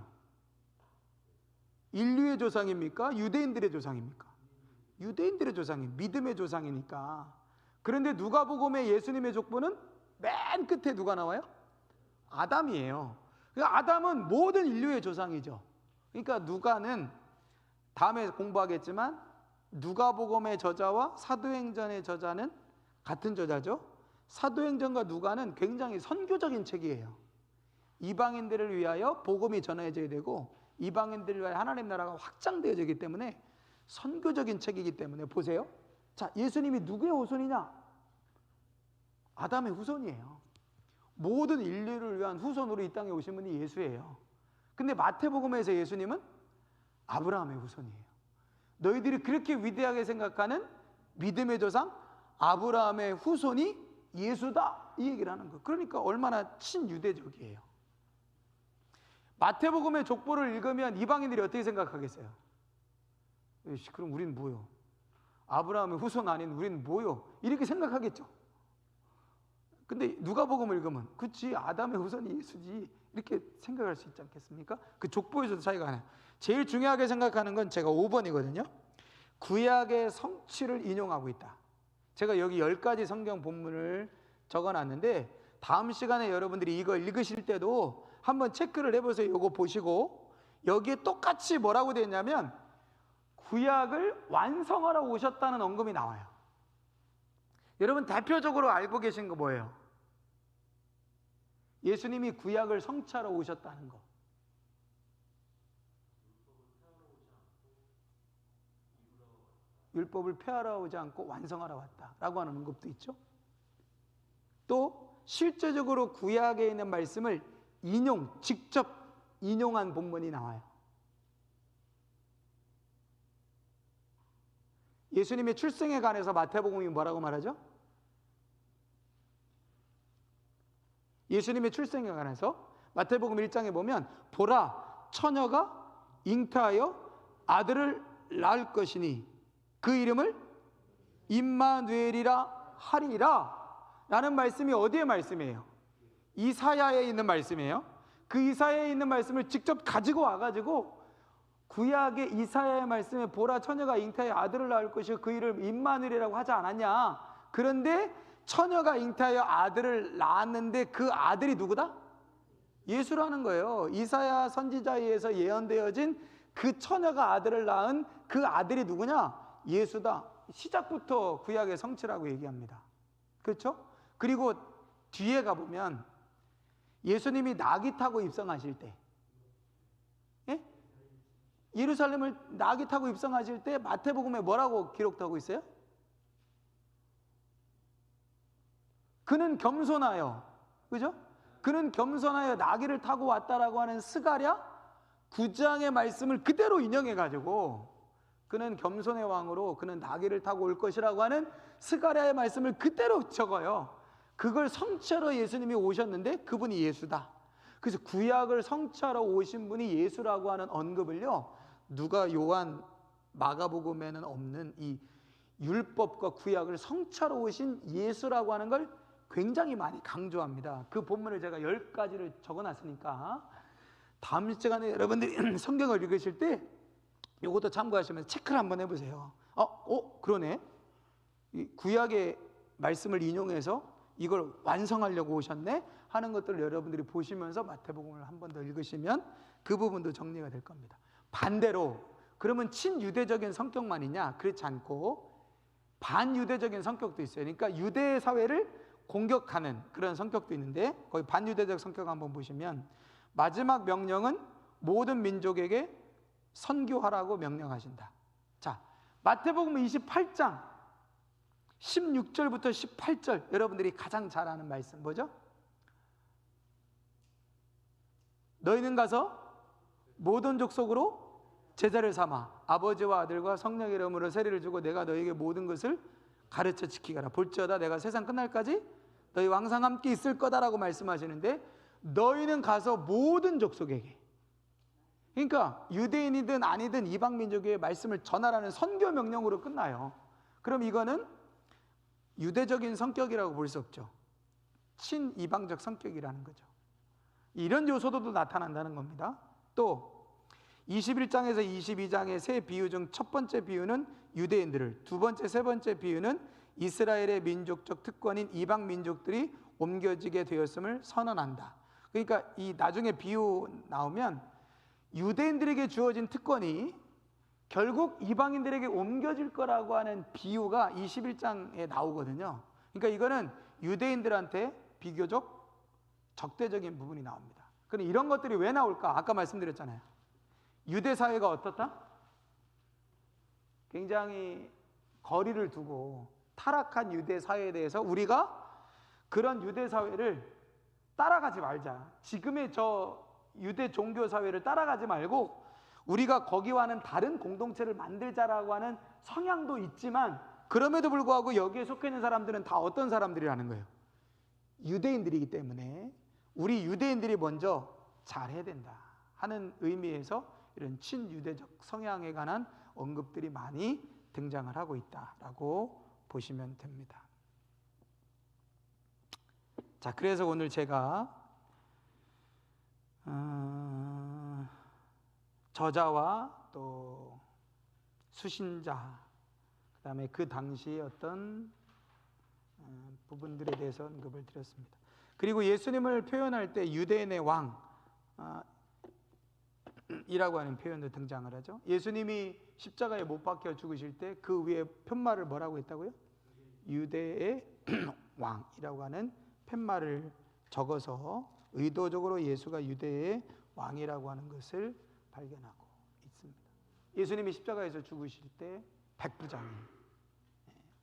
Speaker 1: 인류의 조상입니까? 유대인들의 조상입니까? 유대인들의 조상이, 믿음의 조상이니까. 그런데 누가복음의 예수님의 족보는 맨 끝에 누가 나와요? 아담이에요. 그러니까 아담은 모든 인류의 조상이죠. 그러니까 누가는 다음에 공부하겠지만 누가복음의 저자와 사도행전의 저자는 같은 저자죠. 사도행전과 누가는 굉장히 선교적인 책이에요. 이방인들을 위하여 복음이 전해져야 되고 이방인들을 위하여 하나님 나라가 확장되어지기 때문에 선교적인 책이기 때문에 보세요. 자, 예수님이 누구의 후손이냐? 아담의 후손이에요. 모든 인류를 위한 후손으로 이 땅에 오신 분이 예수예요. 근데 마태복음에서 예수님은 아브라함의 후손이에요. 너희들이 그렇게 위대하게 생각하는 믿음의 조상 아브라함의 후손이 예수다, 이 얘기를 하는 거예요. 그러니까 얼마나 친유대적이에요. 마태복음의 족보를 읽으면 이방인들이 어떻게 생각하겠어요? 그럼 우린 뭐요? 아브라함의 후손 아닌 우린 뭐요? 이렇게 생각하겠죠. 근데 누가복음을 읽으면 그치, 아담의 후손이 예수지, 이렇게 생각할 수 있지 않겠습니까? 그 족보에서도 차이가 나요. 제일 중요하게 생각하는 건 제가 5번이거든요. 구약의 성취를 인용하고 있다. 제가 여기 10가지 성경 본문을 적어놨는데 다음 시간에 여러분들이 이거 읽으실 때도 한번 체크를 해보세요. 이거 보시고 여기에 똑같이 뭐라고 되어 있냐면 구약을 완성하러 오셨다는 언급이 나와요. 여러분 대표적으로 알고 계신 거 뭐예요? 예수님이 구약을 성취하러 오셨다는 거. 율법을 폐하러 오지 않고 완성하러 왔다라고 하는 언급도 있죠. 또 실제적으로 구약에 있는 말씀을 직접 인용한 본문이 나와요. 예수님의 출생에 관해서 마태복음이 뭐라고 말하죠? 예수님의 출생에 관해서 마태복음 1장에 보면 보라, 처녀가 잉태하여 아들을 낳을 것이니 그 이름을 임마누엘이라 하리라 라는 말씀이 어디의 말씀이에요? 이사야에 있는 말씀이에요. 그 이사야에 있는 말씀을 직접 가지고 와가지고 구약의 이사야의 말씀에 보라, 처녀가 잉태하여 아들을 낳을 것이고 그 이름을 임마누엘이라고 하지 않았냐? 그런데 처녀가 잉태하여 아들을 낳았는데 그 아들이 누구다? 예수라는 거예요. 이사야 선지자에 의해서 예언되어진 그 처녀가 아들을 낳은 그 아들이 누구냐? 예수다. 시작부터 구약의 성취라고 얘기합니다. 그렇죠? 그리고 뒤에 가보면 예수님이 나귀 타고 입성하실 때, 예? 예루살렘을 나귀 타고 입성하실 때 마태복음에 뭐라고 기록하고 있어요? 그는 겸손하여, 그죠? 그는 겸손하여 나귀를 타고 왔다라고 하는 스가랴 9장의 말씀을 그대로 인용해 가지고, 그는 겸손의 왕으로 그는 나귀를 타고 올 것이라고 하는 스가랴의 말씀을 그대로 적어요. 그걸 성취하러 예수님이 오셨는데 그분이 예수다. 그래서 구약을 성취하러 오신 분이 예수라고 하는 언급을요, 누가 요한 마가복음에는 없는 이 율법과 구약을 성취하러 오신 예수라고 하는 걸 굉장히 많이 강조합니다. 그 본문을 제가 10가지를 적어놨으니까 다음 시간에 여러분들이 성경을 읽으실 때 이것도 참고하시면서 체크를 한번 해보세요. 그러네. 이 구약의 말씀을 인용해서 이걸 완성하려고 오셨네 하는 것들을 여러분들이 보시면서 마태복음을 한 번 더 읽으시면 그 부분도 정리가 될 겁니다. 반대로 그러면 친유대적인 성격만이냐? 그렇지 않고 반유대적인 성격도 있어요. 그러니까 유대 사회를 공격하는 그런 성격도 있는데, 거기 반유대적 성격 한번 보시면 마지막 명령은 모든 민족에게 선교하라고 명령하신다. 자, 마태복음 28장 16절부터 18절 여러분들이 가장 잘 아는 말씀 뭐죠? 너희는 가서 모든 족속으로 제자를 삼아 아버지와 아들과 성령의 이름으로 세례를 주고 내가 너희에게 모든 것을 가르쳐 지키게 하라. 볼지어다 내가 세상 끝날까지 너희 왕상 함께 있을 거다라고 말씀하시는데, 너희는 가서 모든 족속에게, 그러니까 유대인이든 아니든 이방 민족의 말씀을 전하라는 선교 명령으로 끝나요. 그럼 이거는 유대적인 성격이라고 볼 수 없죠. 친이방적 성격이라는 거죠. 이런 요소도 나타난다는 겁니다. 또 21장에서 22장의 세 비유 중 첫 번째 비유는 유대인들을, 두 번째, 세 번째 비유는 이스라엘의 민족적 특권인 이방 민족들이 옮겨지게 되었음을 선언한다. 그러니까 이 나중에 비유 나오면 유대인들에게 주어진 특권이 결국 이방인들에게 옮겨질 거라고 하는 비유가 21장에 나오거든요. 그러니까 이거는 유대인들한테 비교적 적대적인 부분이 나옵니다. 그럼 이런 것들이 왜 나올까? 아까 말씀드렸잖아요. 유대 사회가 어떻다? 굉장히 거리를 두고 타락한 유대 사회에 대해서 우리가 그런 유대 사회를 따라가지 말자. 지금의 저 유대 종교 사회를 따라가지 말고 우리가 거기와는 다른 공동체를 만들자라고 하는 성향도 있지만, 그럼에도 불구하고 여기에 속해 있는 사람들은 다 어떤 사람들이라는 거예요? 유대인들이기 때문에 우리 유대인들이 먼저 잘해야 된다 하는 의미에서 이런 친유대적 성향에 관한 언급들이 많이 등장을 하고 있다라고 보시면 됩니다. 자, 그래서 오늘 제가 저자와 또 수신자, 그 다음에 그 당시의 어떤 부분들에 대해서 언급을 드렸습니다. 그리고 예수님을 표현할 때 유대인의 왕 이라고 하는 표현도 등장을 하죠. 예수님이 십자가에 못 박혀 죽으실 때 그 위에 푯말을 뭐라고 했다고요? 유대의 왕이라고 하는 푯말을 적어서 의도적으로 예수가 유대의 왕이라고 하는 것을 발견하고 있습니다. 예수님이 십자가에서 죽으실 때 백부장이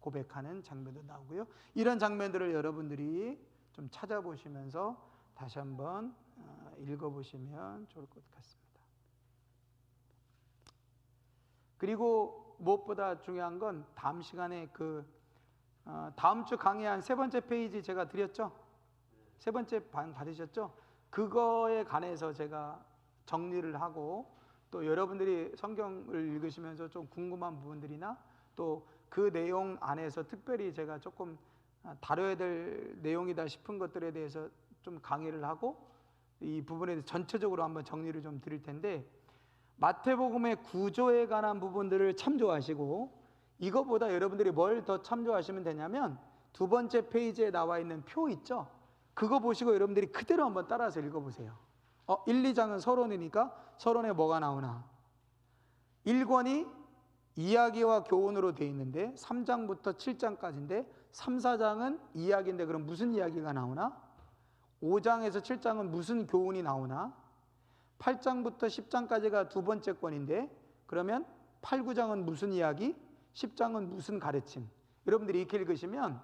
Speaker 1: 고백하는 장면도 나오고요. 이런 장면들을 여러분들이 좀 찾아보시면서 다시 한번 읽어보시면 좋을 것 같습니다. 그리고 무엇보다 중요한 건 다음 시간에 다음 주 강의한 세 번째 페이지 제가 드렸죠? 세 번째 방 받으셨죠? 그거에 관해서 제가 정리를 하고, 또 여러분들이 성경을 읽으시면서 좀 궁금한 부분들이나 또 그 내용 안에서 특별히 제가 조금 다뤄야 될 내용이다 싶은 것들에 대해서 좀 강의를 하고, 이 부분에 대해서 전체적으로 한번 정리를 좀 드릴 텐데, 마태복음의 구조에 관한 부분들을 참조하시고, 이거보다 여러분들이 뭘 더 참조하시면 되냐면 두 번째 페이지에 나와 있는 표 있죠? 그거 보시고 여러분들이 그대로 한번 따라서 읽어보세요. 1, 2장은 서론이니까 서론에 뭐가 나오나? 1권이 이야기와 교훈으로 되어 있는데 3장부터 7장까지인데 3, 4장은 이야기인데 그럼 무슨 이야기가 나오나? 5장에서 7장은 무슨 교훈이 나오나? 8장부터 10장까지가 두 번째 권인데 그러면 8, 9장은 무슨 이야기? 10장은 무슨 가르침? 여러분들이 이렇게 읽으시면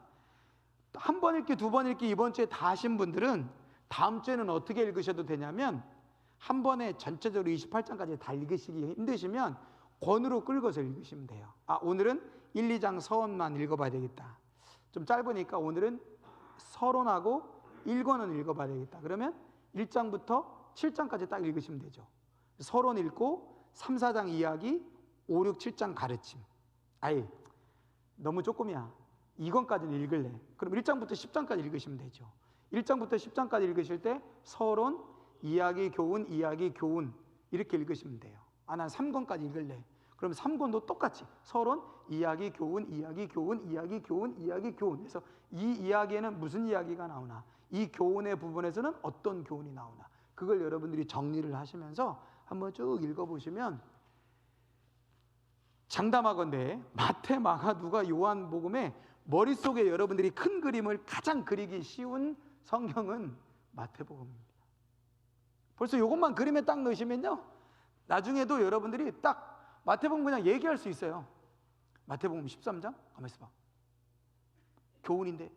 Speaker 1: 한 번 읽기, 두 번 읽기 이번 주에 다 하신 분들은 다음 주에는 어떻게 읽으셔도 되냐면 한 번에 전체적으로 28장까지 다 읽으시기 힘드시면 권으로 끌고서 읽으시면 돼요. 오늘은 1, 2장 서론만 읽어봐야 되겠다. 좀 짧으니까 오늘은 서론하고 1권은 읽어봐야 되겠다. 그러면 1장부터 7장까지 딱 읽으시면 되죠. 서론 읽고 3, 4장 이야기, 5, 6, 7장 가르침. 너무 조금이야. 2권까지는 읽을래. 그럼 1장부터 10장까지 읽으시면 되죠. 1장부터 10장까지 읽으실 때 서론, 이야기, 교훈, 이야기, 교훈 이렇게 읽으시면 돼요. 난 3권까지 읽을래. 그럼 3권도 똑같이 서론, 이야기, 교훈, 이야기, 교훈, 이야기, 교훈, 이야기, 교훈. 그래서 이 이야기에는 무슨 이야기가 나오나, 이 교훈의 부분에서는 어떤 교훈이 나오나, 그걸 여러분들이 정리를 하시면서 한번 쭉 읽어보시면 장담하건대 마태, 마가, 누가, 요한복음에 머릿속에 여러분들이 큰 그림을 가장 그리기 쉬운 성경은 마태복음입니다. 벌써 이것만 그림에 딱 넣으시면요, 나중에도 여러분들이 딱 마태복음 그냥 얘기할 수 있어요. 마태복음 13장? 가만 있어봐. 교훈인데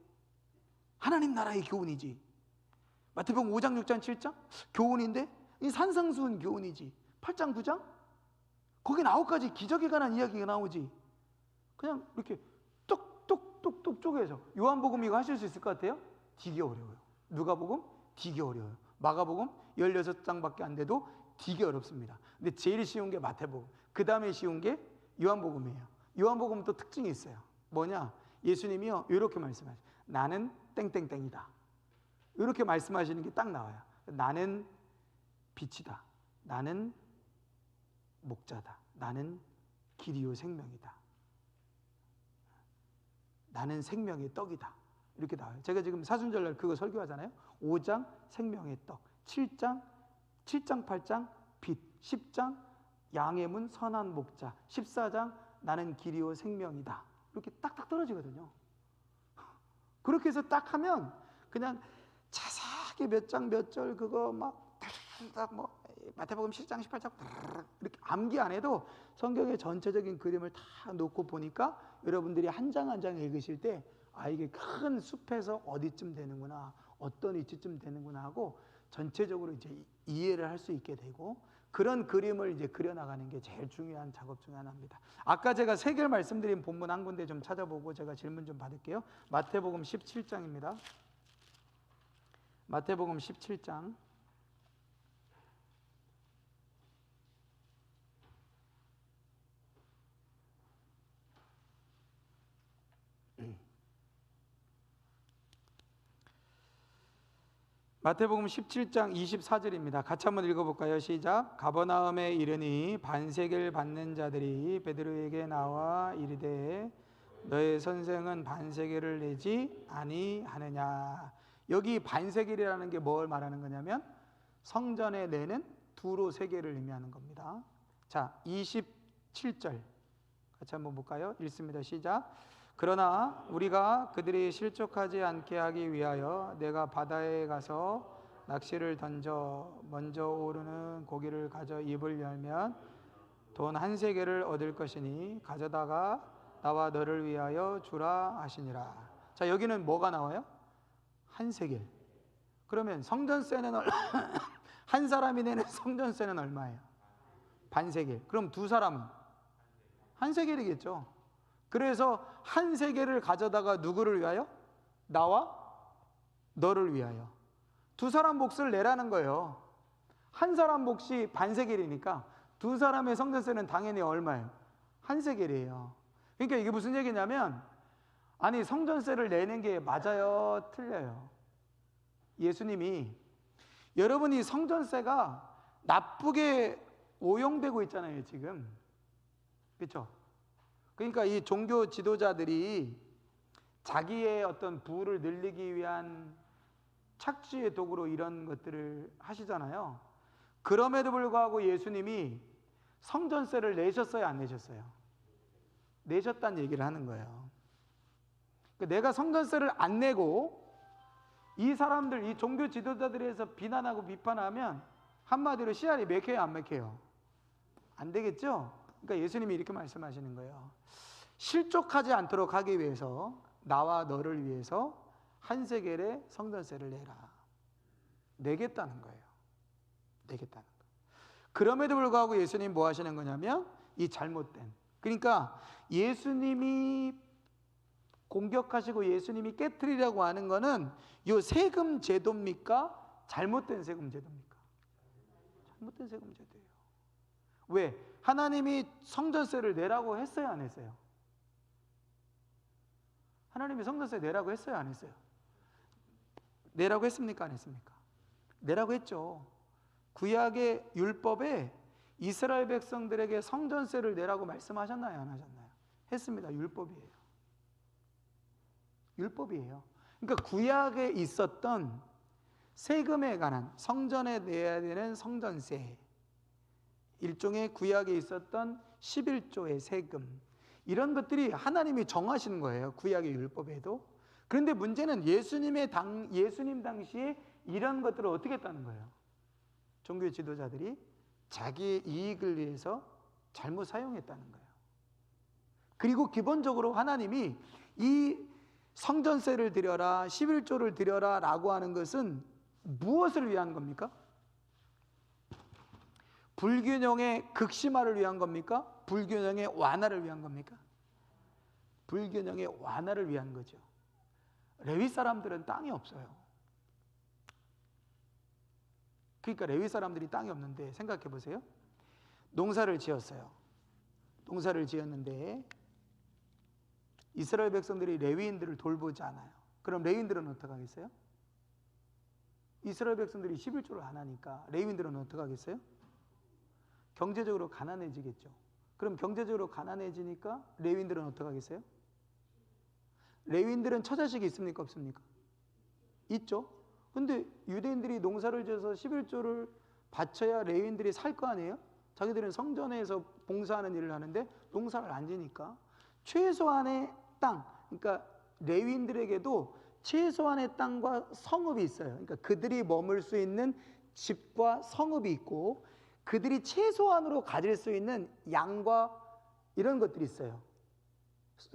Speaker 1: 하나님 나라의 교훈이지. 마태복음 5장, 6장, 7장? 교훈인데 이 산상수훈 교훈이지. 8장, 9장? 거긴 9가지 기적에 관한 이야기가 나오지. 그냥 이렇게 똑똑똑똑 쪼개서 요한복음 이거 하실 수 있을 것 같아요? 되게 어려워요. 누가복음? 되게 어려워요. 마가복음 16장밖에 안 돼도 되게 어렵습니다. 근데 제일 쉬운 게 마태복음, 그 다음에 쉬운 게 요한복음이에요. 요한복음 또 특징이 있어요. 뭐냐? 예수님이요 이렇게 말씀하세요. 나는 땡땡땡이다. 이렇게 말씀하시는 게 딱 나와요. 나는 빛이다. 나는 목자다. 나는 길이요 생명이다. 나는 생명의 떡이다. 이렇게 나와요. 제가 지금 사순절날 그거 설교하잖아요. 5장 생명의 떡, 7장 8장 빛, 10장 양의 문 선한 목자, 14장 나는 길이요 생명이다. 이렇게 딱딱 떨어지거든요. 그렇게 해서 딱 하면 그냥 자세하게 몇 장 몇 절 그거 막 뭐 마태복음 10장 18장 이렇게 암기 안 해도 성경의 전체적인 그림을 다 놓고 보니까 여러분들이 한 장 한 장 읽으실 때 이게 큰 숲에서 어디쯤 되는구나, 어떤 위치쯤 되는구나 하고 전체적으로 이제 이해를 할 수 있게 되고, 그런 그림을 이제 그려나가는 게 제일 중요한 작업 중 하나입니다. 아까 제가 3개를 말씀드린 본문 한 군데 좀 찾아보고 제가 질문 좀 받을게요. 마태복음 17장입니다. 마태복음 17장. 마태복음 17장 24절입니다. 같이 한번 읽어볼까요? 시작. 가버나움에 이르니 반세계를 받는 자들이 베드로에게 나와 이르되 너의 선생은 반세계를 내지 아니하느냐. 여기 반세계라는 게 뭘 말하는 거냐면 성전에 내는 두로 세계를 의미하는 겁니다. 자, 27절 같이 한번 볼까요? 읽습니다. 시작. 그러나 우리가 그들이 실족하지 않게 하기 위하여 내가 바다에 가서 낚시를 던져 먼저 오르는 고기를 가져 입을 열면 돈 1세겔을 얻을 것이니 가져다가 나와 너를 위하여 주라 하시니라. 자, 여기는 뭐가 나와요? 1세겔. 그러면 성전세는 한 사람이 내는 성전세는 얼마예요? 반세겔. 그럼 두 사람은 1세겔이겠죠. 그래서 1세겔을 가져다가 누구를 위하여? 나와 너를 위하여. 두 사람 몫을 내라는 거예요. 한 사람 몫이 반세겔이니까 두 사람의 성전세는 당연히 얼마예요? 1세겔이에요. 그러니까 이게 무슨 얘기냐면, 아니 성전세를 내는 게 맞아요? 틀려요? 예수님이 여러분이 성전세가 나쁘게 오용되고 있잖아요 지금. 그렇죠? 그러니까 이 종교 지도자들이 자기의 어떤 부를 늘리기 위한 착취의 도구로 이런 것들을 하시잖아요. 그럼에도 불구하고 예수님이 성전세를 내셨어요, 안 내셨어요? 내셨다는 얘기를 하는 거예요. 그러니까 내가 성전세를 안 내고 이 사람들, 이 종교 지도자들에 대해서 비난하고 비판하면 한마디로 씨알이 맥혀요, 안 맥혀요? 안 되겠죠? 그러니까 예수님이 이렇게 말씀하시는 거예요. 실족하지 않도록 하기 위해서 나와 너를 위해서 한 세겔의 성전세를 내라. 내겠다는 거예요. 내겠다는 거예요. 그럼에도 불구하고 예수님 뭐 하시는 거냐면 이 잘못된, 그러니까 예수님이 공격하시고 예수님이 깨트리려고 하는 거는 이 세금 제도입니까? 잘못된 세금 제도입니까? 잘못된 세금 제도예요. 왜? 하나님이 성전세를 내라고 했어요, 안 했어요? 하나님이 성전세 내라고 했어요, 안 했어요? 내라고 했습니까, 안 했습니까? 내라고 했죠. 구약의 율법에 이스라엘 백성들에게 성전세를 내라고 말씀하셨나요, 안 하셨나요? 했습니다. 율법이에요. 율법이에요. 그러니까 구약에 있었던 세금에 관한, 성전에 내야 되는 성전세, 일종의 구약에 있었던 11조의 세금, 이런 것들이 하나님이 정하시는 거예요, 구약의 율법에도. 그런데 문제는 예수님 당시에 이런 것들을 어떻게 했다는 거예요? 종교 지도자들이 자기의 이익을 위해서 잘못 사용했다는 거예요. 그리고 기본적으로 하나님이 이 성전세를 드려라, 11조를 드려라 라고 하는 것은 무엇을 위한 겁니까? 불균형의 극심화를 위한 겁니까? 불균형의 완화를 위한 겁니까? 불균형의 완화를 위한 거죠. 레위 사람들은 땅이 없어요. 그러니까 레위 사람들이 땅이 없는데 생각해 보세요. 농사를 지었어요. 농사를 지었는데 이스라엘 백성들이 레위인들을 돌보지 않아요. 그럼 레위인들은 어떻게 하겠어요? 이스라엘 백성들이 11조를 안 하니까 레위인들은 어떻게 하겠어요? 경제적으로 가난해지겠죠. 그럼 경제적으로 가난해지니까 레위인들은 어떻게 하겠어요? 레위인들은 처자식이 있습니까, 없습니까? 있죠. 근데 유대인들이 농사를 지어서 11조를 바쳐야 레위인들이 살 거 아니에요? 자기들은 성전에서 봉사하는 일을 하는데 농사를 안 지니까 최소한의 땅, 그러니까 레위인들에게도 최소한의 땅과 성읍이 있어요. 그러니까 그들이 머물 수 있는 집과 성읍이 있고 그들이 최소한으로 가질 수 있는 양과 이런 것들이 있어요.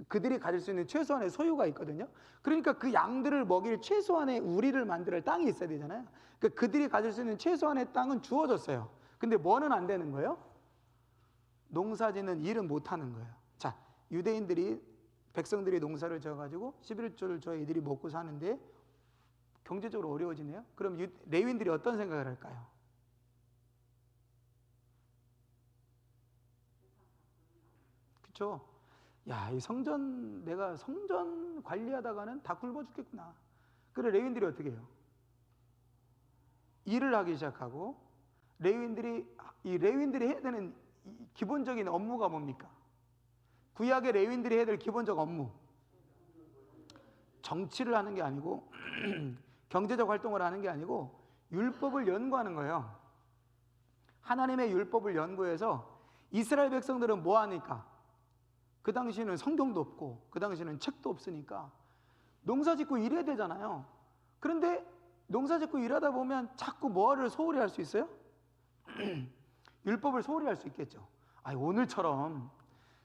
Speaker 1: 그들이 가질 수 있는 최소한의 소유가 있거든요. 그러니까 그 양들을 먹일 최소한의 우리를 만들 땅이 있어야 되잖아요. 그러니까 그들이 가질 수 있는 최소한의 땅은 주어졌어요. 근데 뭐는 안 되는 거예요? 농사짓는 일은 못 하는 거예요. 자, 유대인들이, 백성들이 농사를 지어가지고 11조를 저 애들이 먹고 사는데 경제적으로 어려워지네요. 그럼 레위인들이 어떤 생각을 할까요? 그렇죠? 야, 이 성전, 내가 성전 관리하다가는 다 굶어 죽겠구나. 그래, 레위인들이 어떻게 해요? 일을 하기 시작하고 레위인들이 해야 되는 기본적인 업무가 뭡니까? 구약의 레위인들이 해야 될 기본적 업무, 정치를 하는 게 아니고 경제적 활동을 하는 게 아니고 율법을 연구하는 거예요. 하나님의 율법을 연구해서 이스라엘 백성들은 뭐 하니까? 그 당시에는 성경도 없고 그 당시에는 책도 없으니까 농사 짓고 일해야 되잖아요. 그런데 농사 짓고 일하다 보면 자꾸 뭐를 소홀히 할 수 있어요? 율법을 소홀히 할 수 있겠죠. 아니, 오늘처럼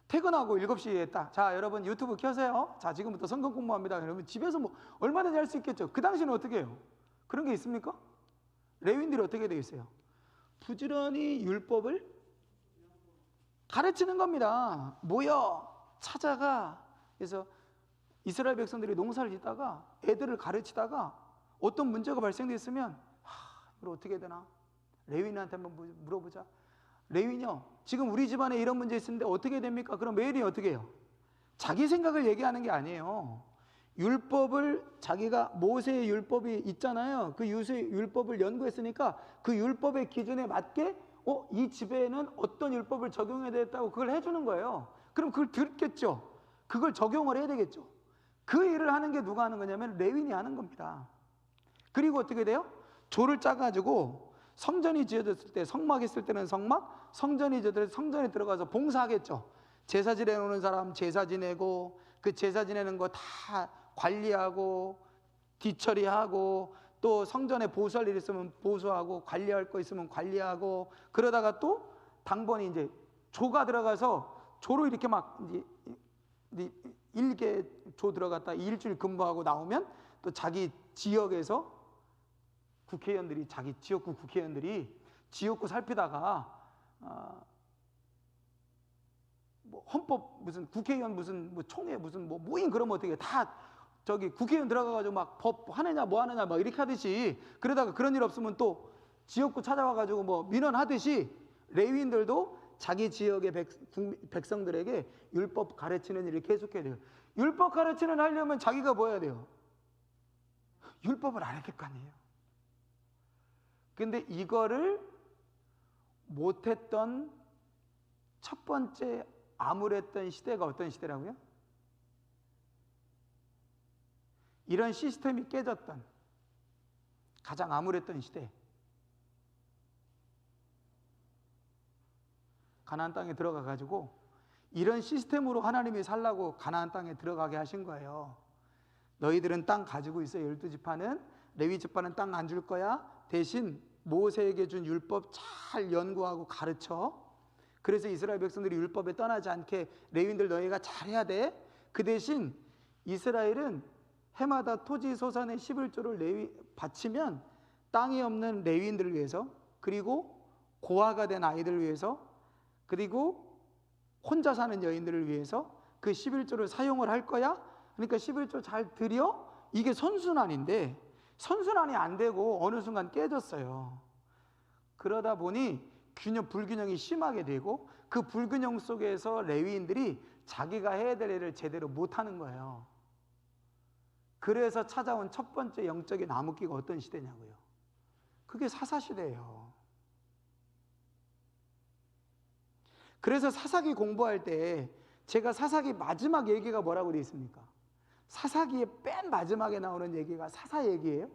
Speaker 1: 퇴근하고 7시에 딱, 자, 여러분 유튜브 켜세요. 자, 지금부터 성경 공부합니다. 여러분 집에서 뭐 얼마든지 할 수 있겠죠. 그 당시에는 어떻게 해요? 그런 게 있습니까? 레위인들이 어떻게 되어 있어요? 부지런히 율법을 가르치는 겁니다. 모여, 찾아가. 그래서 이스라엘 백성들이 농사를 짓다가 애들을 가르치다가 어떤 문제가 발생됐으면 이걸 어떻게 해야 되나? 레위인한테 한번 물어보자. 레위인이요, 지금 우리 집안에 이런 문제 있는데 어떻게 됩니까? 그럼 레위인이 어떻게 해요? 자기 생각을 얘기하는 게 아니에요. 율법을, 자기가 모세의 율법이 있잖아요. 그 율법을 연구했으니까 그 율법의 기준에 맞게 이 집에는 어떤 율법을 적용해야 되겠다고 그걸 해주는 거예요. 그럼 그걸 듣겠죠. 그걸 적용을 해야 되겠죠. 그 일을 하는 게 누가 하는 거냐면 레위인이 하는 겁니다. 그리고 어떻게 돼요? 조를 짜가지고 성전이 지어졌을 때, 성막 있을 때는 성막, 성전이 지어졌을 때 성전에 들어가서 봉사하겠죠. 제사 지내는 사람 제사 지내고, 그 제사 지내는 거 다 관리하고 뒤처리하고, 또 성전에 보수할 일 있으면 보수하고 관리할 거 있으면 관리하고, 그러다가 또 당번이 이제 조가 들어가서 조로 이렇게 막 일개 조 들어갔다 일주일 근무하고 나오면 또 자기 지역에서 국회의원들이, 자기 지역구 국회의원들이 지역구 살피다가 뭐 헌법 무슨 국회의원 무슨 뭐 총회 무슨 뭐 모임 그러면 어떻게 다 저기 국회의원 들어가가지고 막 법 하느냐 뭐 하느냐 막 이렇게 하듯이, 그러다가 그런 일 없으면 또 지역구 찾아와가지고 뭐 민원하듯이 레위인들도 자기 지역의 백성들에게 율법 가르치는 일을 계속해야 돼요. 율법 가르치는 하려면 자기가 뭐 해야 돼요? 율법을 알아야 될 거 아니에요. 근데 이거를 못했던 첫 번째 암울했던 시대가 어떤 시대라고요? 이런 시스템이 깨졌던 가장 암울했던 시대, 가나안 땅에 들어가 가지고 이런 시스템으로 하나님이 살라고 가나안 땅에 들어가게 하신 거예요. 너희들은 땅 가지고 있어. 12지파는, 레위 지파는 땅 안 줄 거야. 대신 모세에게 준 율법 잘 연구하고 가르쳐. 그래서 이스라엘 백성들이 율법에 떠나지 않게 레위인들 너희가 잘해야 돼. 그 대신 이스라엘은 해마다 토지 소산의 11조를 바치면 땅이 없는 레위인들을 위해서, 그리고 고아가 된 아이들을 위해서, 그리고 혼자 사는 여인들을 위해서 그 11조를 사용을 할 거야. 그러니까 11조 잘 드려. 이게 선순환인데 선순환이 안 되고 어느 순간 깨졌어요. 그러다 보니 불균형이 심하게 되고 그 불균형 속에서 레위인들이 자기가 해야 될 일을 제대로 못하는 거예요. 그래서 찾아온 첫 번째 영적인 암흑기가 어떤 시대냐고요? 그게 사사시대예요. 그래서 사사기 공부할 때 제가 사사기 마지막 얘기가 뭐라고 되어 있습니까? 사사기의 맨 마지막에 나오는 얘기가 사사 얘기예요?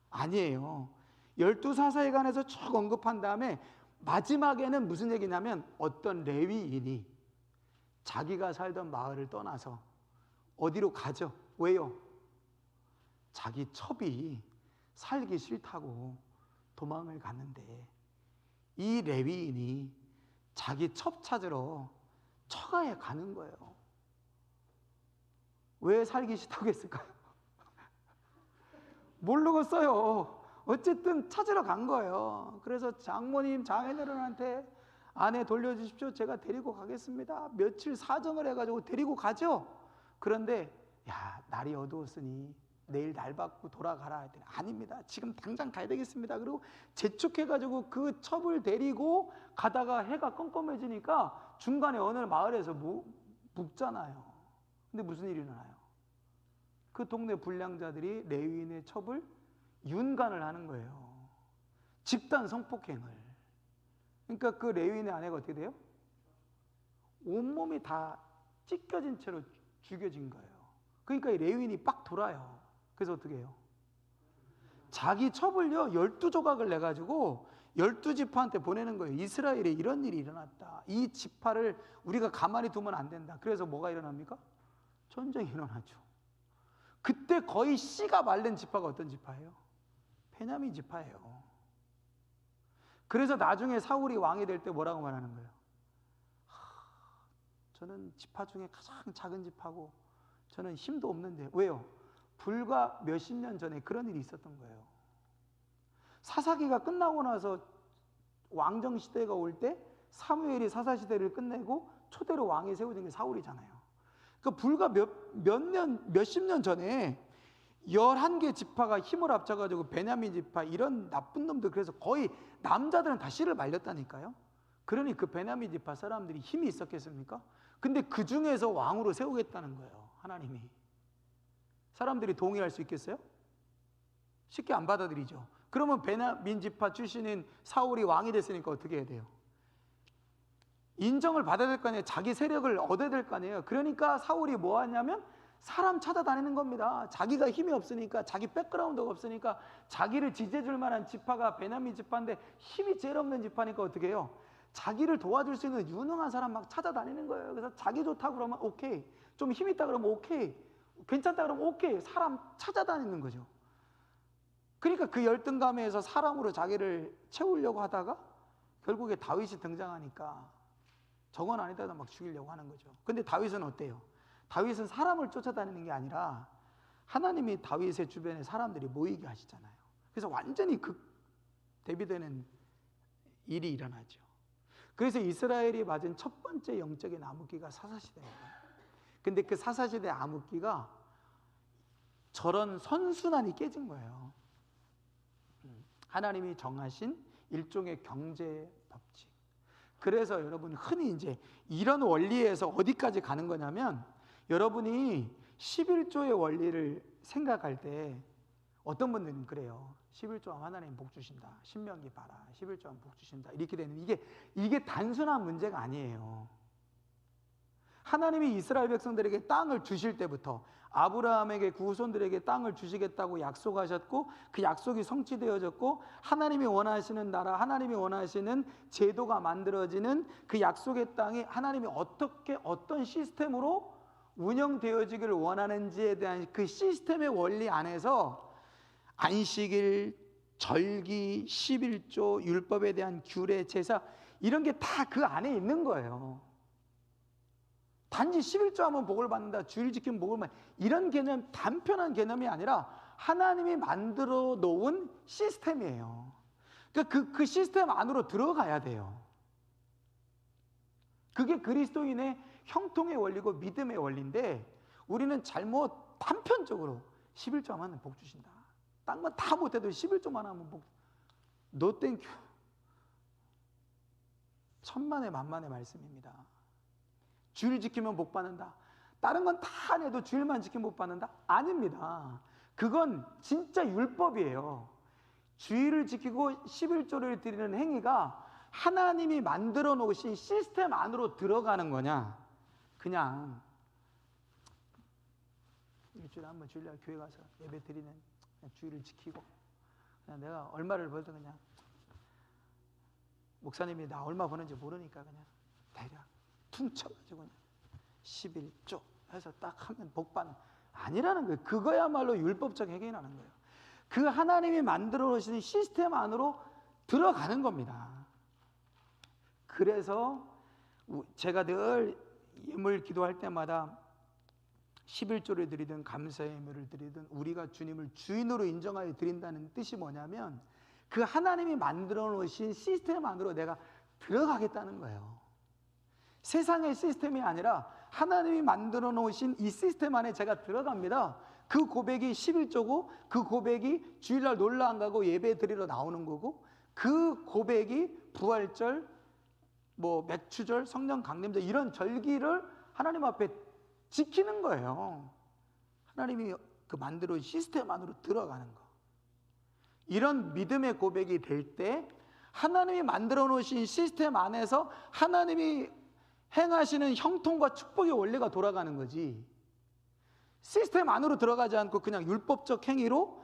Speaker 1: 아니에요. 12사사에 관해서 쭉 언급한 다음에 마지막에는 무슨 얘기냐면 어떤 레위인이 자기가 살던 마을을 떠나서 어디로 가죠? 왜요? 자기 첩이 살기 싫다고 도망을 갔는데 이 레위인이 자기 첩 찾으러 처가에 가는 거예요. 왜 살기 싫다고 했을까요? 모르겠어요. 어쨌든 찾으러 간 거예요. 그래서 장모님, 장인어른한테 아내 돌려주십시오. 제가 데리고 가겠습니다. 며칠 사정을 해가지고 데리고 가죠. 그런데 야, 날이 어두웠으니 내일 날 받고 돌아가라 했더니 아닙니다. 지금 당장 가야 되겠습니다. 그리고 재촉해가지고 그 첩을 데리고 가다가 해가 껌껌해지니까 중간에 어느 마을에서 묵잖아요. 근데 무슨 일이 일어나요? 그 동네 불량자들이 레위인의 첩을 윤간을 하는 거예요. 집단 성폭행을. 그러니까 그 레위인의 아내가 어떻게 돼요? 온몸이 다 찢겨진 채로 죽여진 거예요. 그러니까 이 레위인이 빡 돌아요. 그래서 어떻게 해요? 자기 첩을요 12조각을 내가지고 12지파한테 보내는 거예요. 이스라엘에 이런 일이 일어났다. 이 지파를 우리가 가만히 두면 안 된다. 그래서 뭐가 일어납니까? 전쟁이 일어나죠. 그때 거의 씨가 말른 지파가 어떤 지파예요? 베냐민 지파예요. 그래서 나중에 사울이 왕이 될 때 뭐라고 말하는 거예요? 저는 지파 중에 가장 작은 지파고 저는 힘도 없는데. 왜요? 불과 몇십 년 전에 그런 일이 있었던 거예요. 사사기가 끝나고 나서 왕정 시대가 올 때 사무엘이 사사 시대를 끝내고 초대로 왕이 세워진 게 사울이잖아요. 그러니까 불과 몇십 년 전에 11개 지파가 힘을 합쳐가지고 베냐민 지파 이런 나쁜 놈들, 그래서 거의 남자들은 다 씨를 말렸다니까요. 그러니 그 베냐민 지파 사람들이 힘이 있었겠습니까? 근데 그 중에서 왕으로 세우겠다는 거예요, 하나님이. 사람들이 동의할 수 있겠어요? 쉽게 안 받아들이죠. 그러면 베냐민 지파 출신인 사울이 왕이 됐으니까 어떻게 해야 돼요? 인정을 받아야 될 거 아니에요. 자기 세력을 얻어야 될 거 아니에요. 그러니까 사울이 뭐 하냐면 사람 찾아다니는 겁니다. 자기가 힘이 없으니까, 자기 백그라운드가 없으니까, 자기를 지지해줄 만한 지파가 베냐민 지파인데 힘이 제일 없는 지파니까 어떻게 해요? 자기를 도와줄 수 있는 유능한 사람 막 찾아다니는 거예요. 그래서 자기 좋다고 그러면 오케이, 좀 힘 있다 그러면 오케이, 괜찮다 그러면 오케이, 사람 찾아다니는 거죠. 그러니까 그 열등감에서 사람으로 자기를 채우려고 하다가 결국에 다윗이 등장하니까 저건 아니다 막 죽이려고 하는 거죠. 근데 다윗은 어때요? 다윗은 사람을 쫓아다니는 게 아니라 하나님이 다윗의 주변에 사람들이 모이게 하시잖아요. 그래서 완전히 대비되는 일이 일어나죠. 그래서 이스라엘이 맞은 첫 번째 영적인 암흑기가 사사시대입니다. 근데 그 사사시대 암흑기가 저런 선순환이 깨진 거예요. 하나님이 정하신 일종의 경제 법칙. 그래서 여러분 흔히 이제 이런 원리에서 어디까지 가는 거냐면, 여러분이 11조의 원리를 생각할 때 어떤 분들은 그래요. 11조 하면 하나님 복 주신다. 신명기 봐라. 11조 하면 복 주신다. 이렇게 되는 이게 단순한 문제가 아니에요. 하나님이 이스라엘 백성들에게 땅을 주실 때부터 아브라함에게 그 후손들에게 땅을 주시겠다고 약속하셨고, 그 약속이 성취되어졌고, 하나님이 원하시는 나라, 하나님이 원하시는 제도가 만들어지는 그 약속의 땅이 하나님이 어떤 시스템으로 운영되어지기를 원하는지에 대한 그 시스템의 원리 안에서 안식일, 절기, 11조, 율법에 대한 규례, 제사, 이런 게 다 그 안에 있는 거예요. 단지 11조 하면 복을 받는다, 주일 지키면 복을 받는다, 이런 개념, 단편한 개념이 아니라 하나님이 만들어 놓은 시스템이에요. 그러니까 그 시스템 안으로 들어가야 돼요. 그게 그리스도인의 형통의 원리고 믿음의 원리인데, 우리는 잘못 단편적으로 11조 하면 복 주신다, 딴 건 다 못해도 11조만 하면 복, 노 땡큐. 천만의 만만의 말씀입니다. 주일 지키면 복 받는다, 다른 건 다 안 해도 주일만 지키면 복 받는다? 아닙니다. 그건 진짜 율법이에요. 주일을 지키고 11조를 드리는 행위가 하나님이 만들어 놓으신 시스템 안으로 들어가는 거냐, 그냥 일주일에 한 번 주일날 교회 가서 예배 드리는, 주일을 지키고 그냥 내가 얼마를 벌든 그냥 목사님이 나 얼마 버는지 모르니까 그냥 대략 퉁쳐가지고 그냥 11조 해서 딱 하면 복 받는, 아니라는 거예요. 그거야말로 율법적 행위라는 거예요. 그 하나님이 만들어 놓으신 시스템 안으로 들어가는 겁니다. 그래서 제가 늘 예물 기도할 때마다 11조를 드리든 감사의 예물을 드리든 우리가 주님을 주인으로 인정하여 드린다는 뜻이 뭐냐면, 그 하나님이 만들어 놓으신 시스템 안으로 내가 들어가겠다는 거예요. 세상의 시스템이 아니라 하나님이 만들어 놓으신 이 시스템 안에 제가 들어갑니다. 그 고백이 11조고, 그 고백이 주일날 놀러 안 가고 예배 드리러 나오는 거고, 그 고백이 부활절, 맥추절, 성령 강림절, 이런 절기를 하나님 앞에 지키는 거예요. 하나님이 그 만들어 시스템 안으로 들어가는 거. 이런 믿음의 고백이 될 때 하나님이 만들어 놓으신 시스템 안에서 하나님이 행하시는 형통과 축복의 원리가 돌아가는 거지, 시스템 안으로 들어가지 않고 그냥 율법적 행위로